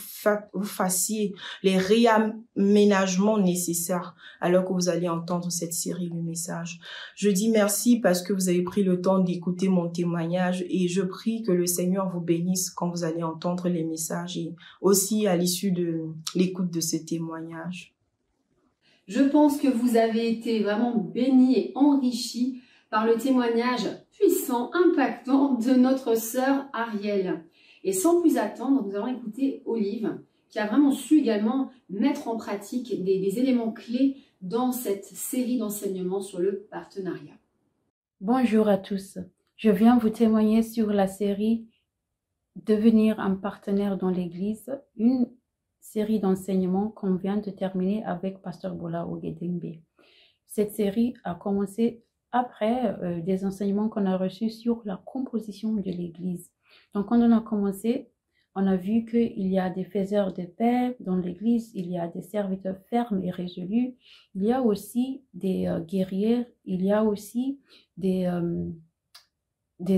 fassiez les réaménagements nécessaires alors que vous allez entendre cette série de messages. Je dis merci parce que vous avez pris le temps d'écouter mon témoignage et je prie que le Seigneur vous bénisse quand vous allez entendre les messages et aussi à l'issue de l'écoute de ce témoignage. Je pense que vous avez été vraiment bénis et enrichis par le témoignage puissant, impactant de notre sœur Ariel. Et sans plus attendre, nous allons écouter Olive, qui a vraiment su également mettre en pratique des éléments clés dans cette série d'enseignements sur le partenariat. Bonjour à tous. Je viens vous témoigner sur la série Devenir un partenaire dans l'Église, une série d'enseignements qu'on vient de terminer avec Pasteur Bola Ogedengbe. Cette série a commencé après des enseignements qu'on a reçus sur la composition de l'Église. Donc, quand on a commencé, on a vu qu'il y a des faiseurs de paix dans l'Église, il y a des serviteurs fermes et résolus, il y a aussi des guerriers, il y a aussi des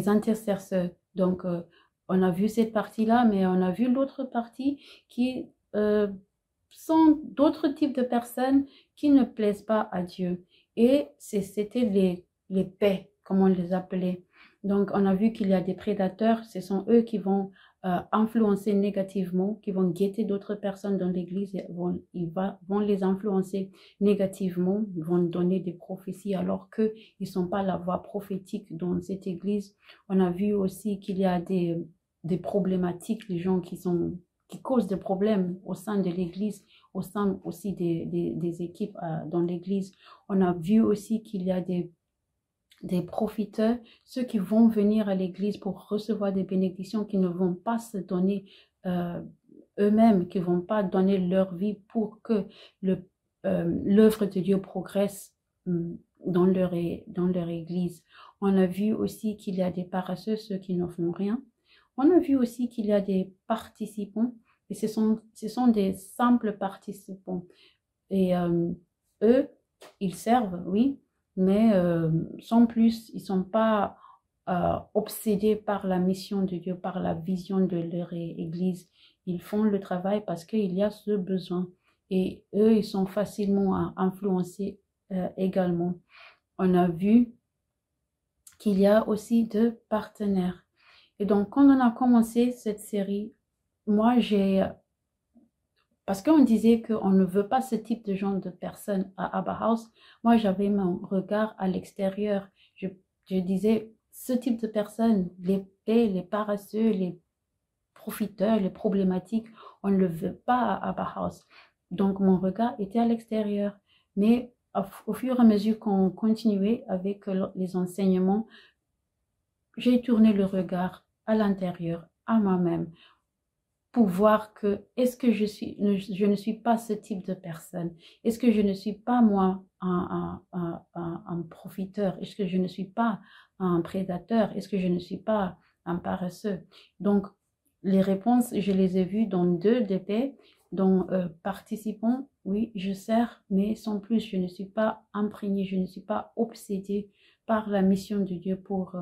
intercesseurs. Donc, on a vu cette partie-là, mais on a vu l'autre partie qui sont d'autres types de personnes qui ne plaisent pas à Dieu. Et c'était les paix, comme on les appelait. Donc, on a vu qu'il y a des prédateurs, ce sont eux qui vont influencer négativement, qui vont guetter d'autres personnes dans l'église, ils vont les influencer négativement, ils vont donner des prophéties alors qu'ils ne sont pas la voix prophétique dans cette église. On a vu aussi qu'il y a des problématiques, des gens qui causent des problèmes au sein de l'église, au sein aussi des équipes dans l'église. On a vu aussi qu'il y a des profiteurs, ceux qui vont venir à l'église pour recevoir des bénédictions, qui ne vont pas se donner eux-mêmes, qui ne vont pas donner leur vie pour que l'œuvre de Dieu progresse dans leur église. On a vu aussi qu'il y a des paresseux, ceux qui ne font rien. On a vu aussi qu'il y a des participants, et ce sont des simples participants. Et eux, ils servent, oui, mais sans plus, ils ne sont pas obsédés par la mission de Dieu, par la vision de leur église. Ils font le travail parce qu'il y a ce besoin. Et eux, ils sont facilement influencés également. On a vu qu'il y a aussi deux partenaires. Et donc, quand on a commencé cette série, moi, parce qu'on disait qu'on ne veut pas ce type de genre de personnes à Abba House, moi, j'avais mon regard à l'extérieur. Je disais, ce type de personnes, les paix, les paresseux, les profiteurs, les problématiques, on ne le veut pas à Abba House. Donc, mon regard était à l'extérieur. Mais au fur et à mesure qu'on continuait avec les enseignements, j'ai tourné le regard à l'intérieur, à moi-même, pour voir que est-ce que je ne suis pas ce type de personne? Est-ce que je ne suis pas moi un profiteur? Est-ce que je ne suis pas un prédateur? Est-ce que je ne suis pas un paresseux? Donc, les réponses, je les ai vues dans deux DP, dont participants, oui, je sers, mais sans plus, je ne suis pas imprégnée, je ne suis pas obsédée par la mission de Dieu pour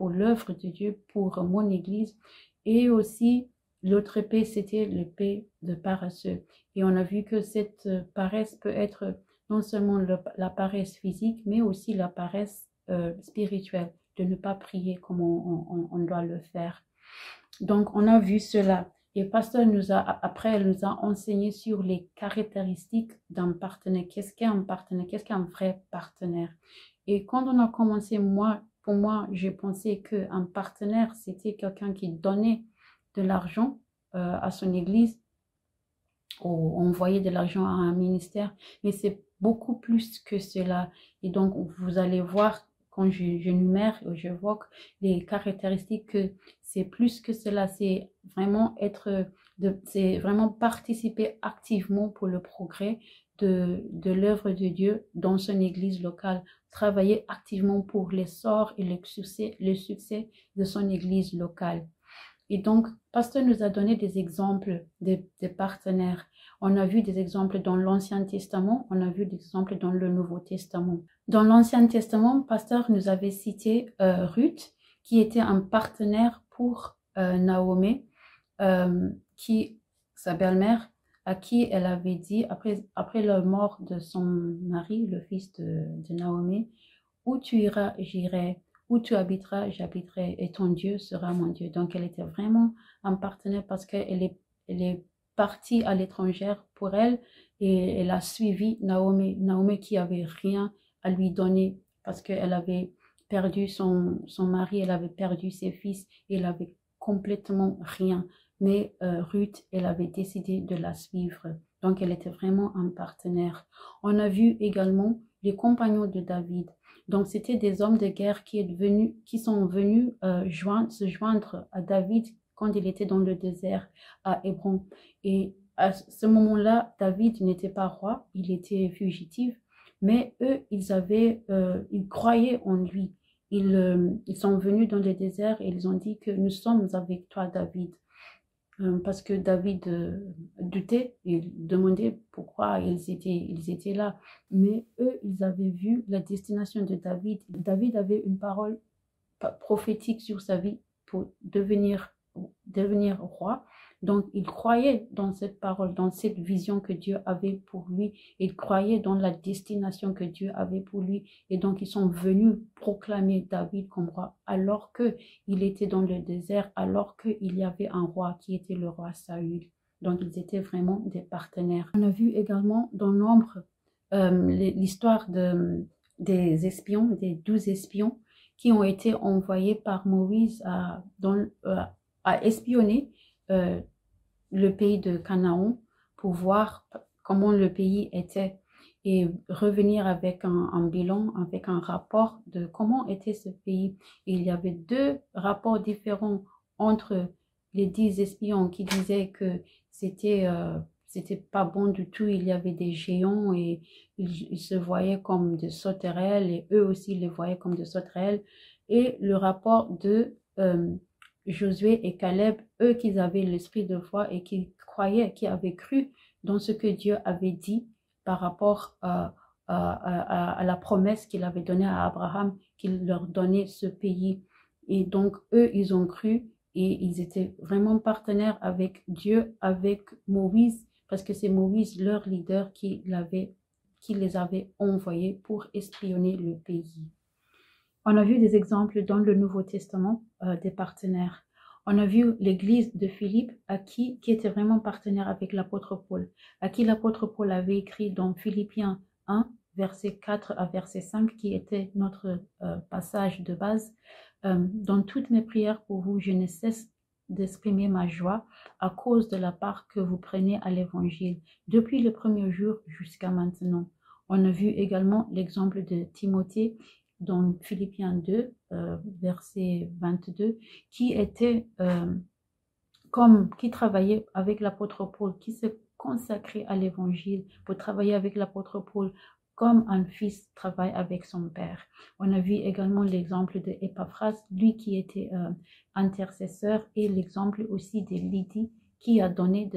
l'œuvre de Dieu, pour mon église. Et aussi, l'autre épée, c'était l'épée de paresseux. Et on a vu que cette paresse peut être non seulement la paresse physique, mais aussi la paresse spirituelle, de ne pas prier comme on doit le faire. Donc, on a vu cela. Et pasteur après, elle nous a enseigné sur les caractéristiques d'un partenaire. Qu'est-ce qu'est un partenaire? Qu'est-ce qu'un vrai partenaire? Et quand on a commencé, pour moi, j'ai pensé qu'un partenaire, c'était quelqu'un qui donnait de l'argent à son église, ou envoyer de l'argent à un ministère, mais c'est beaucoup plus que cela. Et donc, vous allez voir, quand j'énumère, j'évoque les caractéristiques, que c'est plus que cela, c'est vraiment c'est vraiment participer activement pour le progrès de l'œuvre de Dieu dans son église locale, travailler activement pour l'essor et le succès de son église locale. Et donc, pasteur nous a donné des exemples des partenaires. On a vu des exemples dans l'Ancien Testament, on a vu des exemples dans le Nouveau Testament. Dans l'Ancien Testament, pasteur nous avait cité Ruth, qui était un partenaire pour Naomi, sa belle-mère, à qui elle avait dit, après la mort de son mari, le fils de Naomi, « Où tu iras, j'irai. Où tu habiteras, j'habiterai, et ton Dieu sera mon Dieu. » Donc, elle était vraiment un partenaire parce qu'elle est partie à l'étranger pour elle et elle a suivi Naomi qui avait rien à lui donner parce qu'elle avait perdu son mari, elle avait perdu ses fils, et elle avait complètement rien. Mais Ruth, elle avait décidé de la suivre. Donc, elle était vraiment un partenaire. On a vu également les compagnons de David. Donc, c'était des hommes de guerre qui sont venus se joindre à David quand il était dans le désert à Hébron. Et à ce moment-là, David n'était pas roi, il était fugitif. Mais eux, ils croyaient en lui. Ils sont venus dans le désert et ils ont dit que nous sommes avec toi, David. Parce que David doutait, il demandait pourquoi ils étaient là. Mais eux, ils avaient vu la destination de David. David avait une parole prophétique sur sa vie pour devenir roi. Donc, il croyait dans cette parole, dans cette vision que Dieu avait pour lui. Il croyait dans la destination que Dieu avait pour lui. Et donc, ils sont venus proclamer David comme roi alors qu'il était dans le désert, alors qu'il y avait un roi qui était le roi Saül. Donc, ils étaient vraiment des partenaires. On a vu également dans Nombre l'histoire des espions, des 12 espions qui ont été envoyés par Moïse à espionner le pays de Canaan pour voir comment le pays était et revenir avec un bilan, avec un rapport de comment était ce pays. Et il y avait 2 rapports différents entre les 10 espions qui disaient que c'était pas bon du tout, il y avait des géants et ils se voyaient comme des sauterelles et eux aussi les voyaient comme des sauterelles. Et le rapport de Josué et Caleb, eux qui avaient l'esprit de foi et qui croyaient, qui avaient cru dans ce que Dieu avait dit par rapport à la promesse qu'il avait donnée à Abraham, qu'il leur donnait ce pays. Et donc, eux, ils ont cru et ils étaient vraiment partenaires avec Dieu, avec Moïse, parce que c'est Moïse, leur leader, qui les avait envoyés pour espionner le pays. On a vu des exemples dans le Nouveau Testament des partenaires. On a vu l'église de Philippe qui était vraiment partenaire avec l'apôtre Paul, à qui l'apôtre Paul avait écrit dans Philippiens 1, verset 4 à verset 5, qui était notre passage de base. Dans toutes mes prières pour vous, je ne cesse d'exprimer ma joie à cause de la part que vous prenez à l'évangile, depuis le premier jour jusqu'à maintenant. On a vu également l'exemple de Timothée, dans Philippiens 2, verset 22, qui travaillait avec l'apôtre Paul, qui se consacrait à l'évangile pour travailler avec l'apôtre Paul, comme un fils travaille avec son père. On a vu également l'exemple de Épaphras, lui qui était intercesseur, et l'exemple aussi de Lydie, qui a donné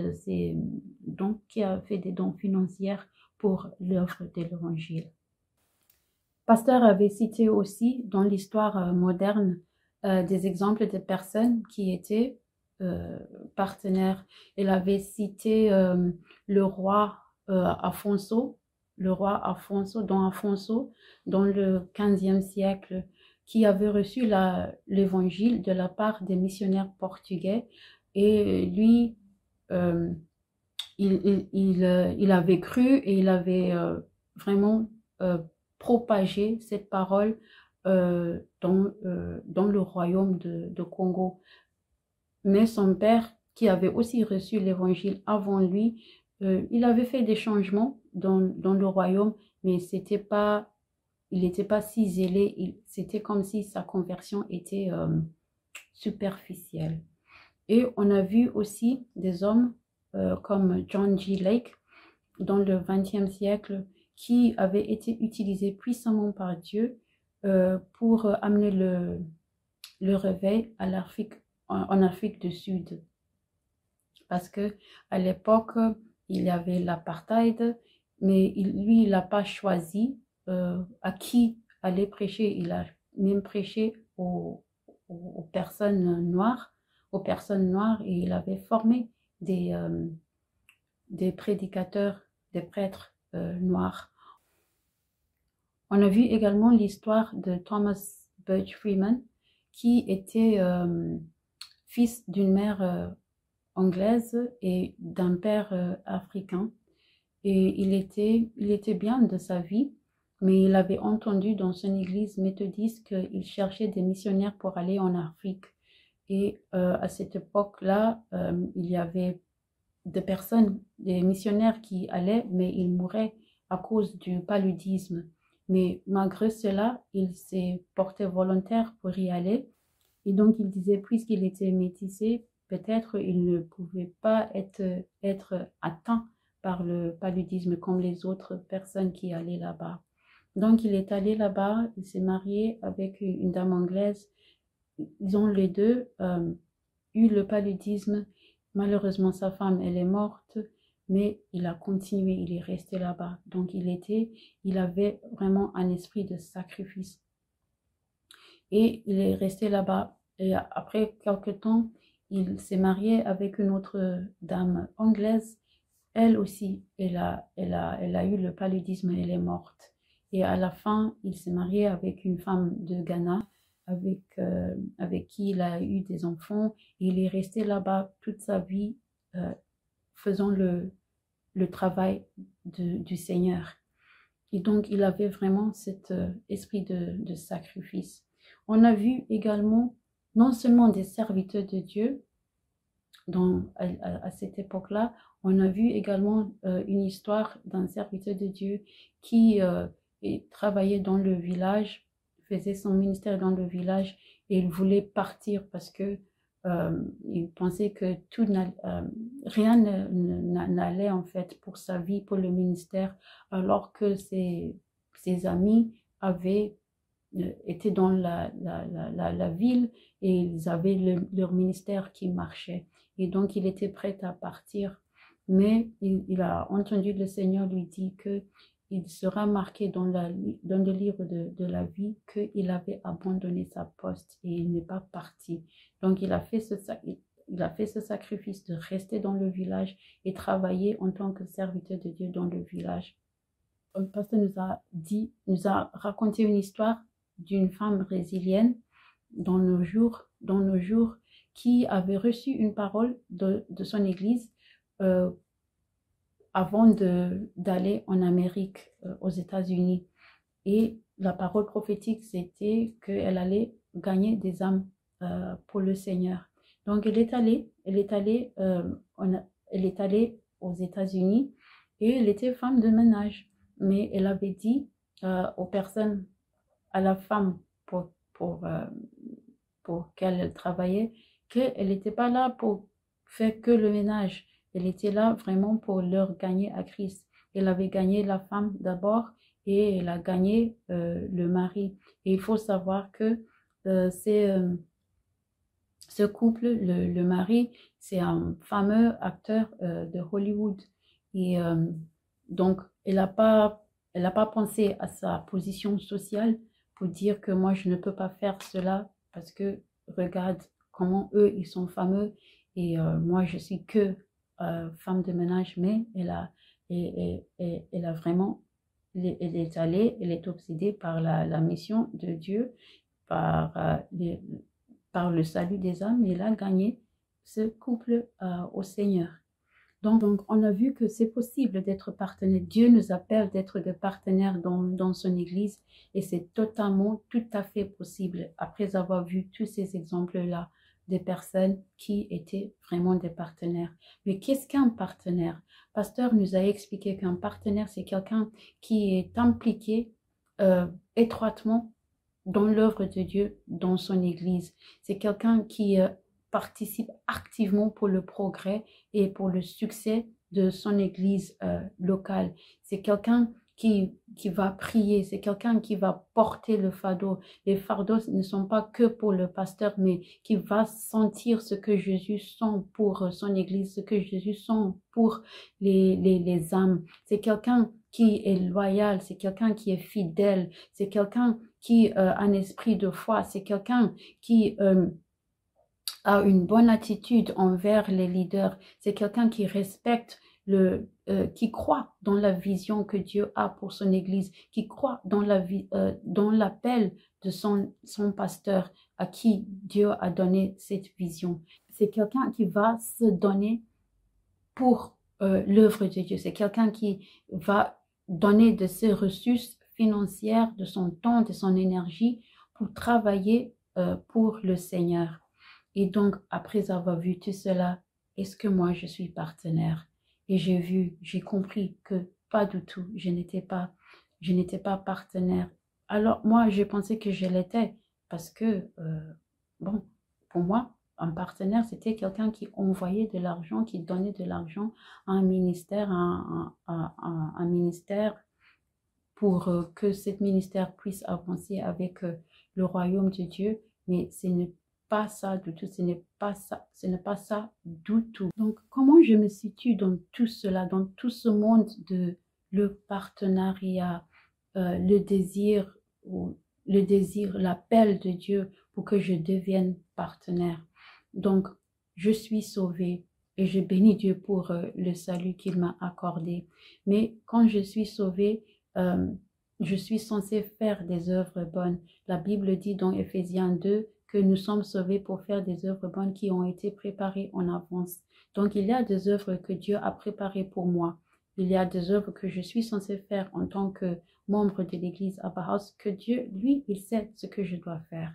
qui a fait des dons financiers pour l'œuvre de l'évangile. Pasteur avait cité aussi dans l'histoire moderne des exemples de personnes qui étaient partenaires. Il avait cité le roi Afonso dans le 15e siècle, qui avait reçu l'évangile de la part des missionnaires portugais. Et lui, il avait cru et il avait vraiment propager cette parole dans le royaume de Congo. Mais son père, qui avait aussi reçu l'évangile avant lui, il avait fait des changements dans le royaume, mais il n'était pas si zélé. C'était comme si sa conversion était superficielle. Et on a vu aussi des hommes comme John G. Lake dans le 20e siècle, qui avait été utilisé puissamment par Dieu pour amener le réveil en Afrique du Sud. Parce que à l'époque, il y avait l'apartheid, mais lui, il n'a pas choisi à qui aller prêcher. Il a même prêché aux personnes noires, et il avait formé des prédicateurs, des prêtres noirs. On a vu également l'histoire de Thomas Birch Freeman, qui était fils d'une mère anglaise et d'un père africain. Et il était bien de sa vie, mais il avait entendu dans son église méthodiste qu'il cherchait des missionnaires pour aller en Afrique. Et à cette époque-là, il y avait des missionnaires qui allaient, mais ils mouraient à cause du paludisme. Mais malgré cela, il s'est porté volontaire pour y aller. Et donc, il disait, puisqu'il était métissé, peut-être il ne pouvait pas être atteint par le paludisme comme les autres personnes qui allaient là-bas. Donc, il est allé là-bas, il s'est marié avec une dame anglaise. Ils ont les deux eu le paludisme. Malheureusement, sa femme, elle est morte, mais il a continué, il est resté là-bas. Donc, il avait vraiment un esprit de sacrifice. Et il est resté là-bas. Et après quelques temps, il s'est marié avec une autre dame anglaise. Elle aussi, elle a eu le paludisme, elle est morte. Et à la fin, il s'est marié avec une femme de Ghana, avec qui il a eu des enfants. Il est resté là-bas toute sa vie, faisant le travail du Seigneur. Et donc, il avait vraiment cet esprit de sacrifice. On a vu également, non seulement des serviteurs de Dieu, à cette époque-là, on a vu également une histoire d'un serviteur de Dieu qui travaillait dans le village, faisait son ministère dans le village et il voulait partir parce que il pensait que rien n'allait en fait pour sa vie, pour le ministère, alors que ses amis étaient dans la ville et ils avaient leur ministère qui marchait. Et donc, il était prêt à partir. Mais il a entendu le Seigneur lui dire qu'il sera marqué dans le livre de la vie qu'il avait abandonné sa poste et il n'est pas parti. Donc, il a fait ce sacrifice de rester dans le village et travailler en tant que serviteur de Dieu dans le village. Le pasteur nous a raconté une histoire d'une femme brésilienne dans nos jours, qui avait reçu une parole de son église avant d'aller en Amérique, aux États-Unis. Et la parole prophétique, c'était qu'elle allait gagner des âmes pour le Seigneur. Donc, elle est allée aux États-Unis et elle était femme de ménage. Mais elle avait dit aux personnes, à la femme pour qu'elle travaillait, qu'elle n'était pas là pour faire que le ménage. Elle était là vraiment pour leur gagner à Christ. Elle avait gagné la femme d'abord et elle a gagné le mari. Et il faut savoir que ce couple, le mari, c'est un fameux acteur de Hollywood. Et donc, elle n'a pas pensé à sa position sociale pour dire que moi, je ne peux pas faire cela parce que regarde comment eux, ils sont fameux et moi, je suis que femme de ménage. Mais elle a vraiment, elle est allée, elle est obsédée par la mission de Dieu, par le salut des âmes, et elle a gagné ce couple au Seigneur. Donc, on a vu que c'est possible d'être partenaire. Dieu nous appelle d'être des partenaires dans son Église et c'est tout à fait possible après avoir vu tous ces exemples-là des personnes qui étaient vraiment des partenaires. Mais qu'est-ce qu'un partenaire? Pasteur nous a expliqué qu'un partenaire, c'est quelqu'un qui est impliqué étroitement dans l'œuvre de Dieu, dans son Église. C'est quelqu'un qui participe activement pour le progrès et pour le succès de son église locale. C'est quelqu'un qui va prier, c'est quelqu'un qui va porter le fardeau. Les fardeaux ne sont pas que pour le pasteur, mais qui va sentir ce que Jésus sent pour son église, ce que Jésus sent pour les âmes. C'est quelqu'un qui est loyal, c'est quelqu'un qui est fidèle, c'est quelqu'un qui a un esprit de foi, c'est quelqu'un qui a une bonne attitude envers les leaders. C'est quelqu'un qui respecte qui croit dans la vision que Dieu a pour son église, qui croit dans l'appel de son pasteur à qui Dieu a donné cette vision. C'est quelqu'un qui va se donner pour l'œuvre de Dieu. C'est quelqu'un qui va donner de ses ressources financières, de son temps, de son énergie pour travailler pour le Seigneur. Et donc, après avoir vu tout cela, est-ce que moi, je suis partenaire? Et j'ai compris que pas du tout, je n'étais pas partenaire. Alors, moi, j'ai pensé que je l'étais parce que, bon, pour moi, un partenaire, c'était quelqu'un qui envoyait de l'argent, qui donnait de l'argent à un ministère, un ministère pour que ce ministère puisse avancer avec le royaume de Dieu, mais ce n'est pas ça du tout, ce n'est pas ça du tout. Donc, comment je me situe dans tout cela, dans tout ce monde de le partenariat, le désir, l'appel de Dieu pour que je devienne partenaire. Donc, je suis sauvée et je bénis Dieu pour le salut qu'il m'a accordé. Mais quand je suis sauvée, je suis censée faire des œuvres bonnes. La Bible dit dans Éphésiens 2 que nous sommes sauvés pour faire des œuvres bonnes qui ont été préparées en avance. Donc, il y a des œuvres que Dieu a préparées pour moi. Il y a des œuvres que je suis censée faire en tant que membre de l'église Abba House, que Dieu, lui, il sait ce que je dois faire.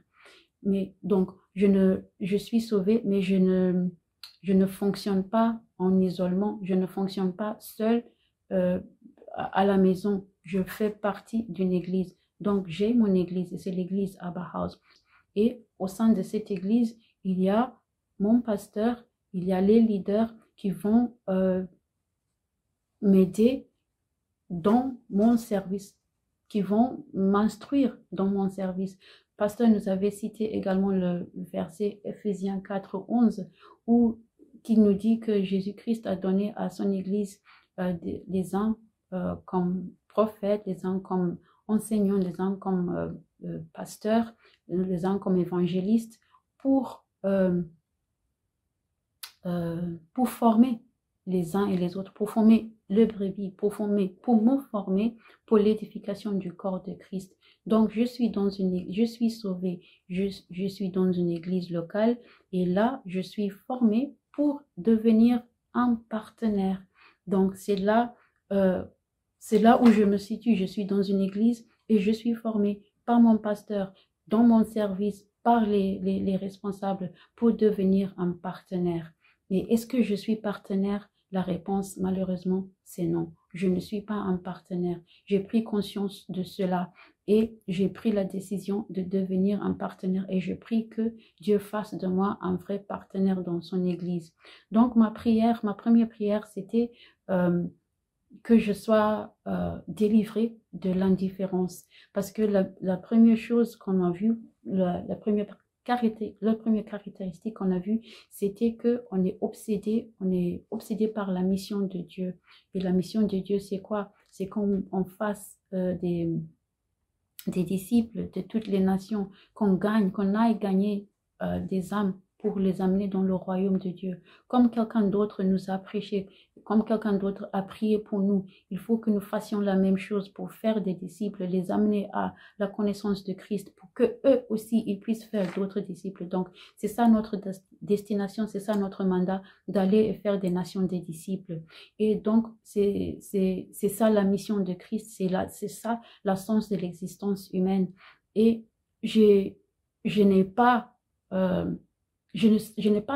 Mais donc, je suis sauvée, mais je ne fonctionne pas en isolement, je ne fonctionne pas seule à la maison. Je fais partie d'une église. Donc, j'ai mon église et c'est l'église Abba House. Et au sein de cette église, il y a mon pasteur, il y a les leaders qui vont m'aider dans mon service, qui vont m'instruire dans mon service. Pasteur nous avait cité également le verset Éphésiens 4, 11, qui nous dit que Jésus-Christ a donné à son église les uns comme prophètes, les uns comme enseignants, les uns comme pasteurs, les uns comme évangélistes, pour former les uns et les autres, pour former le brebis, pour me former pour l'édification du corps de Christ. Donc, je suis sauvée, je suis dans une église locale et là, je suis formée pour devenir un partenaire. Donc, c'est là où je me situe. Je suis dans une église et je suis formée par mon pasteur, dans mon service, par les responsables pour devenir un partenaire. Mais est-ce que je suis partenaire? La réponse, malheureusement, c'est non. Je ne suis pas un partenaire. J'ai pris conscience de cela et j'ai pris la décision de devenir un partenaire et je prie que Dieu fasse de moi un vrai partenaire dans son église. Donc, ma première prière, c'était que je sois délivrée de l'indifférence. Parce que la première chose qu'on a vue, la première caractéristique qu'on a vue, c'était qu'on est obsédé par la mission de Dieu. Et la mission de Dieu, c'est quoi? C'est qu'on fasse des disciples de toutes les nations, qu'on aille gagner des âmes pour les amener dans le royaume de Dieu. Comme quelqu'un d'autre nous a prêché, comme quelqu'un d'autre a prié pour nous, il faut que nous fassions la même chose pour faire des disciples, les amener à la connaissance de Christ, pour que eux aussi, ils puissent faire d'autres disciples. Donc, c'est ça notre destination, c'est ça notre mandat, d'aller et faire des nations des disciples. Et donc, c'est ça la mission de Christ, c'est ça l'essence de l'existence humaine. Et je n'ai pas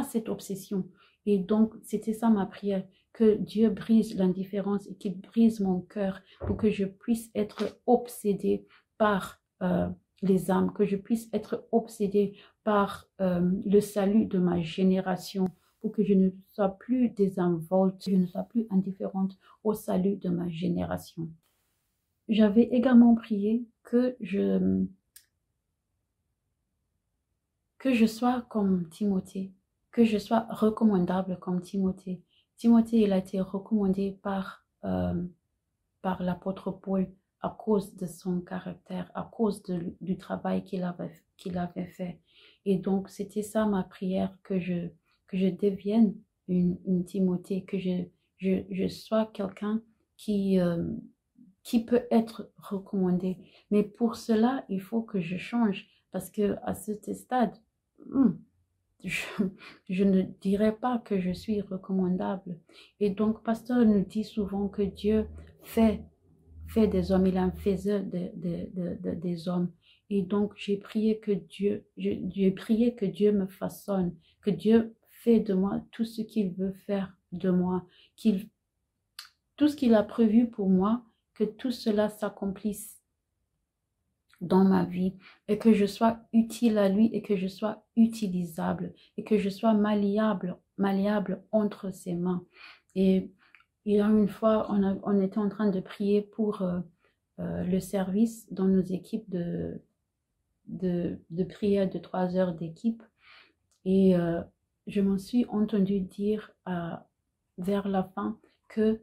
cette obsession. Et donc, c'était ça ma prière, que Dieu brise l'indifférence et qu'il brise mon cœur pour que je puisse être obsédée par les âmes, que je puisse être obsédée par le salut de ma génération, pour que je ne sois plus désinvolte, je ne sois plus indifférente au salut de ma génération. J'avais également prié que je sois comme Timothée, que je sois recommandable comme Timothée. Timothée, il a été recommandé par l'apôtre Paul à cause de son caractère, à cause du travail qu'il avait fait. Et donc, c'était ça ma prière, que je devienne une Timothée, que je sois quelqu'un qui peut être recommandé. Mais pour cela, il faut que je change, parce que à ce stade, je ne dirais pas que je suis recommandable. Et donc, pasteur nous dit souvent que Dieu fait des hommes, il est un faiseur des hommes. Et donc, j'ai prié que Dieu me façonne, que Dieu fait de moi tout ce qu'il veut faire de moi, tout ce qu'il a prévu pour moi, que tout cela s'accomplisse dans ma vie et que je sois utile à lui et que je sois utilisable et que je sois malléable entre ses mains. Et il y a une fois, on était en train de prier pour le service dans nos équipes de prière de 3 heures d'équipe. Et je m'en suis entendue dire vers la fin que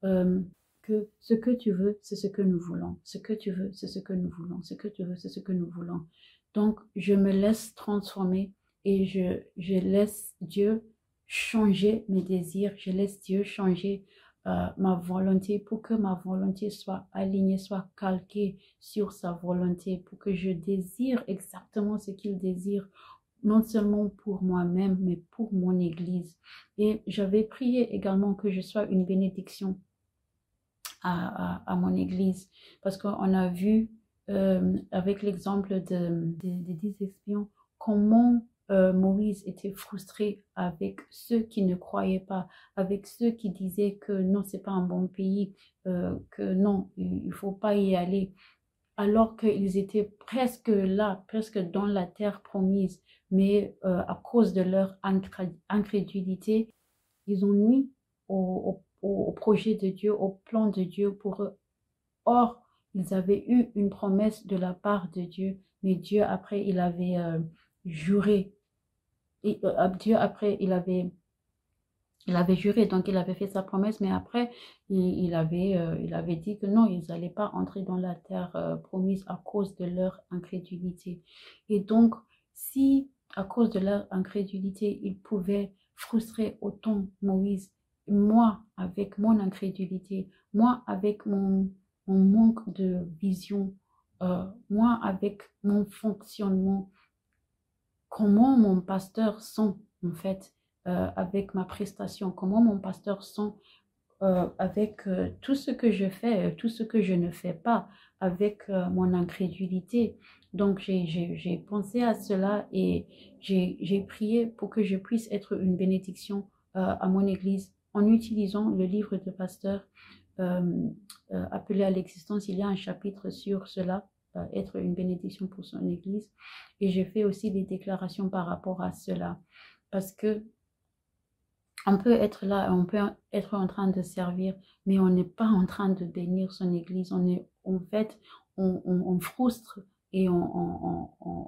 ce que tu veux, c'est ce que nous voulons. Ce que tu veux, c'est ce que nous voulons. Ce que tu veux, c'est ce que nous voulons. Donc, je me laisse transformer et je laisse Dieu changer mes désirs. Je laisse Dieu changer ma volonté pour que ma volonté soit alignée, soit calquée sur sa volonté, pour que je désire exactement ce qu'il désire, non seulement pour moi-même, mais pour mon Église. Et j'avais prié également que je sois une bénédiction à mon Église, parce qu'on a vu avec l'exemple des 10 espions comment Moïse était frustré avec ceux qui ne croyaient pas, avec ceux qui disaient que non, c'est pas un bon pays, que non, il faut pas y aller, alors qu'ils étaient presque là, presque dans la terre promise, mais à cause de leur incrédulité, ils ont nuit au projet de Dieu, au plan de Dieu pour eux. Or, ils avaient eu une promesse de la part de Dieu, mais Dieu, après, il avait juré. Dieu, après, il avait juré, donc il avait fait sa promesse, mais après, il avait dit que non, ils n'allaient pas entrer dans la terre promise à cause de leur incrédulité. Et donc, si à cause de leur incrédulité, ils pouvaient frustrer autant Moïse, moi, avec mon incrédulité, moi, avec mon manque de vision, moi, avec mon fonctionnement, comment mon pasteur sent, en fait, avec ma prestation, comment mon pasteur sent avec tout ce que je fais, tout ce que je ne fais pas, avec mon incrédulité. Donc, j'ai pensé à cela et j'ai prié pour que je puisse être une bénédiction à mon Église en utilisant le livre de pasteur appelé à l'existence. Il y a un chapitre sur cela, être une bénédiction pour son Église. Et j'ai fait aussi des déclarations par rapport à cela. Parce que on peut être là, on peut être en train de servir, mais on n'est pas en train de bénir son Église. En fait, on frustre et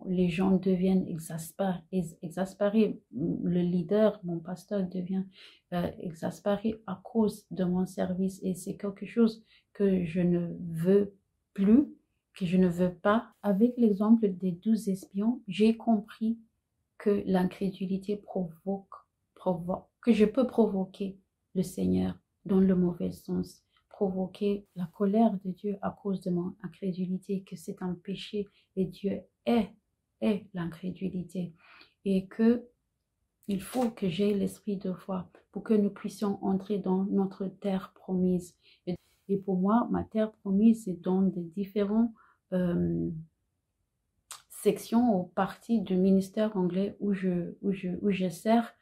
les gens deviennent exaspérés. Le leader, mon pasteur, devient exaspéré à cause de mon service. Et c'est quelque chose que je ne veux plus, que je ne veux pas. Avec l'exemple des 12 espions, j'ai compris que l'incrédulité que je peux provoquer le Seigneur dans le mauvais sens, provoquer la colère de Dieu à cause de mon incrédulité, que c'est un péché et Dieu est l'incrédulité, et que il faut que j'aie l'esprit de foi pour que nous puissions entrer dans notre terre promise. Et pour moi, ma terre promise, c'est dans des différents sections ou parties du ministère anglais où je sers.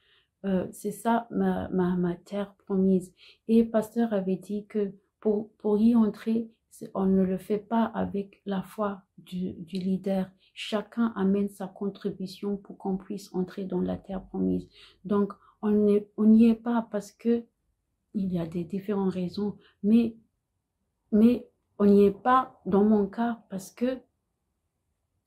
C'est ça ma terre promise. Et pasteur avait dit que pour y entrer, on ne le fait pas avec la foi du leader. Chacun amène sa contribution pour qu'on puisse entrer dans la terre promise. Donc, on n'y est pas parce que il y a des différentes raisons, mais on n'y est pas dans mon cas parce que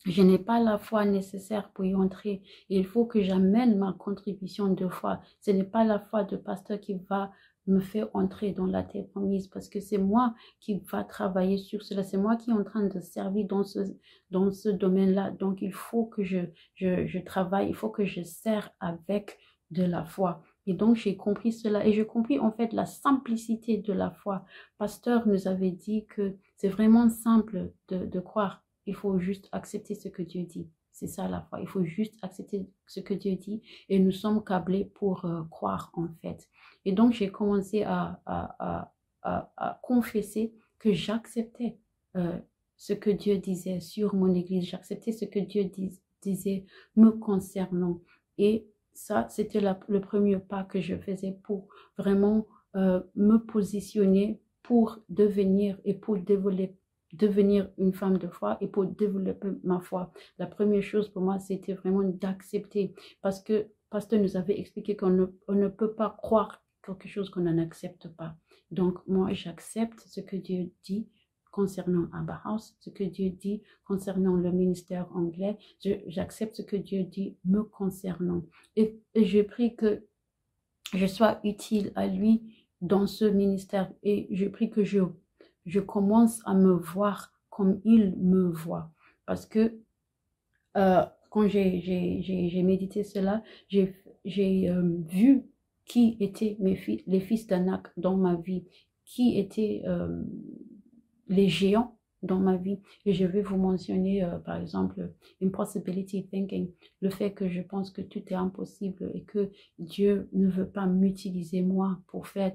je n'ai pas la foi nécessaire pour y entrer. Il faut que j'amène ma contribution de foi. Ce n'est pas la foi de pasteur qui va me faire entrer dans la terre promise, parce que c'est moi qui va travailler sur cela. C'est moi qui est en train de servir dans ce domaine-là. Donc, il faut que je travaille, il faut que je sers avec de la foi. Et donc, j'ai compris cela. Et j'ai compris, en fait, la simplicité de la foi. Pasteur nous avait dit que c'est vraiment simple de croire. Il faut juste accepter ce que Dieu dit. C'est ça la foi. Il faut juste accepter ce que Dieu dit et nous sommes câblés pour croire en fait. Et donc j'ai commencé à confesser que j'acceptais ce que Dieu disait sur mon Église. J'acceptais ce que Dieu disait me concernant. Et ça, c'était le premier pas que je faisais pour vraiment me positionner pour devenir et pour devenir une femme de foi et pour développer ma foi. La première chose pour moi, c'était vraiment d'accepter, parce que pasteur nous avait expliqué qu'on ne peut pas croire quelque chose qu'on n'accepte pas. Donc, moi, j'accepte ce que Dieu dit concernant Abba House, ce que Dieu dit concernant le ministère anglais. J'accepte ce que Dieu dit me concernant. Et je prie que je sois utile à lui dans ce ministère. Et je prie que je commence à me voir comme il me voit. Parce que quand j'ai médité cela, j'ai vu qui étaient les fils d'Anak dans ma vie, qui étaient les géants dans ma vie. Et je vais vous mentionner, par exemple, impossibility thinking, le fait que je pense que tout est impossible et que Dieu ne veut pas m'utiliser moi pour faire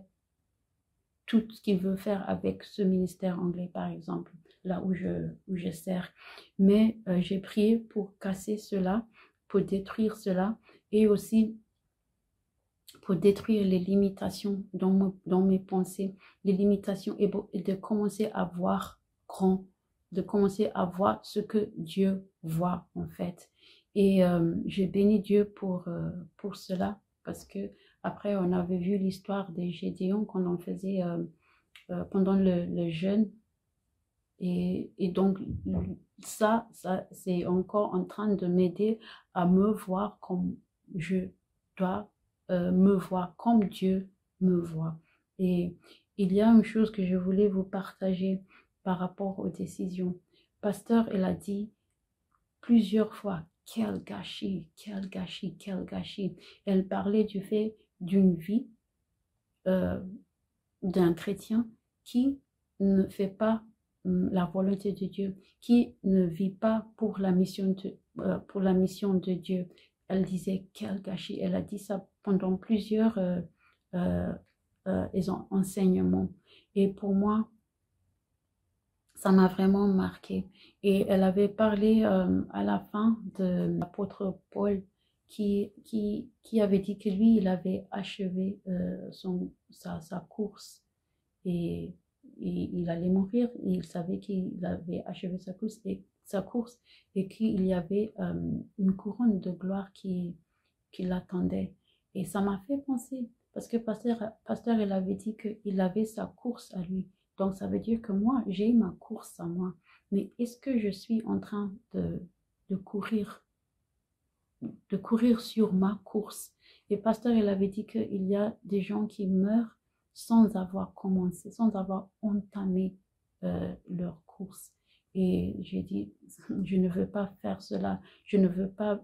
tout ce qu'il veut faire avec ce ministère anglais, par exemple, là où je sers. Mais j'ai prié pour casser cela, pour détruire cela, et aussi pour détruire les limitations dans mes pensées, les limitations, et de commencer à voir grand, de commencer à voir ce que Dieu voit en fait. Et je bénis Dieu pour cela, parce que après on avait vu l'histoire des Gédéons quand on faisait pendant le jeûne, et donc ça c'est encore en train de m'aider à me voir comme je dois me voir, comme Dieu me voit. Et il y a une chose que je voulais vous partager par rapport aux décisions. Pasteur, elle a dit plusieurs fois, quel gâchis, quel gâchis, quel gâchis. Elle parlait du fait d'une vie d'un chrétien qui ne fait pas la volonté de Dieu, qui ne vit pas pour la mission de Dieu. Elle disait quel gâchis. Elle a dit ça pendant plusieurs enseignements. Et pour moi, ça m'a vraiment marqué. Et elle avait parlé à la fin de l'apôtre Paul qui avait dit que lui, il avait achevé sa course. Et il allait mourir. Il savait qu'il avait achevé sa course et qu'il y avait une couronne de gloire qui l'attendait. Et ça m'a fait penser, parce que pasteur il avait dit qu'il avait sa course à lui. Donc ça veut dire que moi, j'ai ma course à moi. Mais est-ce que je suis en train de courir sur ma course? Et pasteur il avait dit qu'il y a des gens qui meurent sans avoir commencé, sans avoir entamé leur course. Et j'ai dit, je ne veux pas faire cela. Je ne veux pas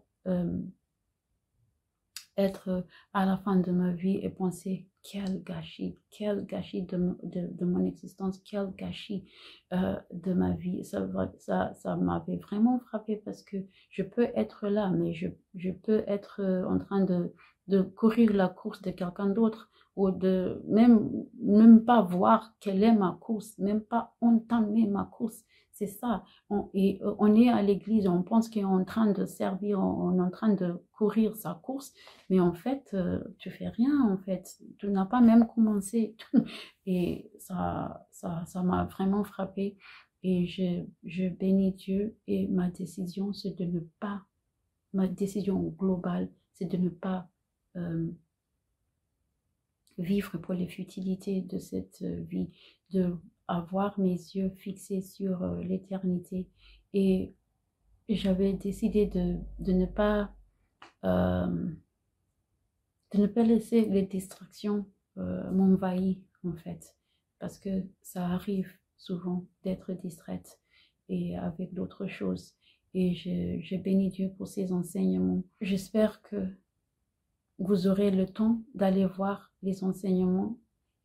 être à la fin de ma vie et penser quel gâchis de mon existence, quel gâchis de ma vie. Ça m'avait vraiment frappé, parce que je peux être là, mais je peux être en train de courir la course de quelqu'un d'autre, ou de même pas voir quelle est ma course, même pas entamer ma course. C'est ça. On est à l'église, on pense qu'on est en train de servir, on est en train de courir sa course, mais en fait, tu fais rien, en fait. Tu n'as pas même commencé. Et ça m'a vraiment frappé. Et je bénis Dieu, et ma décision, c'est de ne pas, ma décision globale, c'est de ne pas vivre pour les futilités de cette vie, de avoir mes yeux fixés sur l'éternité. Et j'avais décidé de ne pas laisser les distractions m'envahir, en fait, parce que ça arrive souvent d'être distraite et avec d'autres choses. Et je bénis Dieu pour ces enseignements. J'espère que vous aurez le temps d'aller voir les enseignements,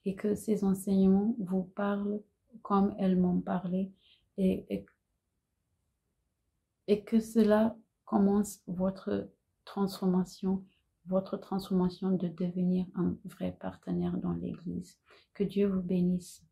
et que ces enseignements vous parlent comme elles m'ont parlé, et que cela commence votre transformation de devenir un vrai partenaire dans l'Église. Que Dieu vous bénisse.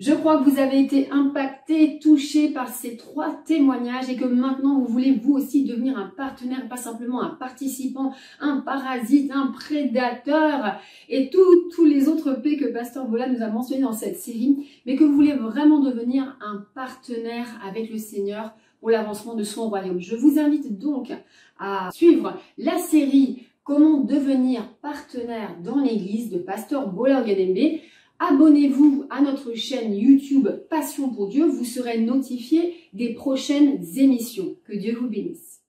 Je crois que vous avez été impacté, touché par ces 3 témoignages, et que maintenant vous voulez vous aussi devenir un partenaire, pas simplement un participant, un parasite, un prédateur et tous les autres P que Pasteur Bola nous a mentionnés dans cette série, mais que vous voulez vraiment devenir un partenaire avec le Seigneur pour l'avancement de son royaume. Je vous invite donc à suivre la série Comment devenir partenaire dans l'Église de Pasteur Bola Ogadembe, Abonnez-vous à notre chaîne YouTube Passion pour Dieu, vous serez notifié des prochaines émissions. Que Dieu vous bénisse.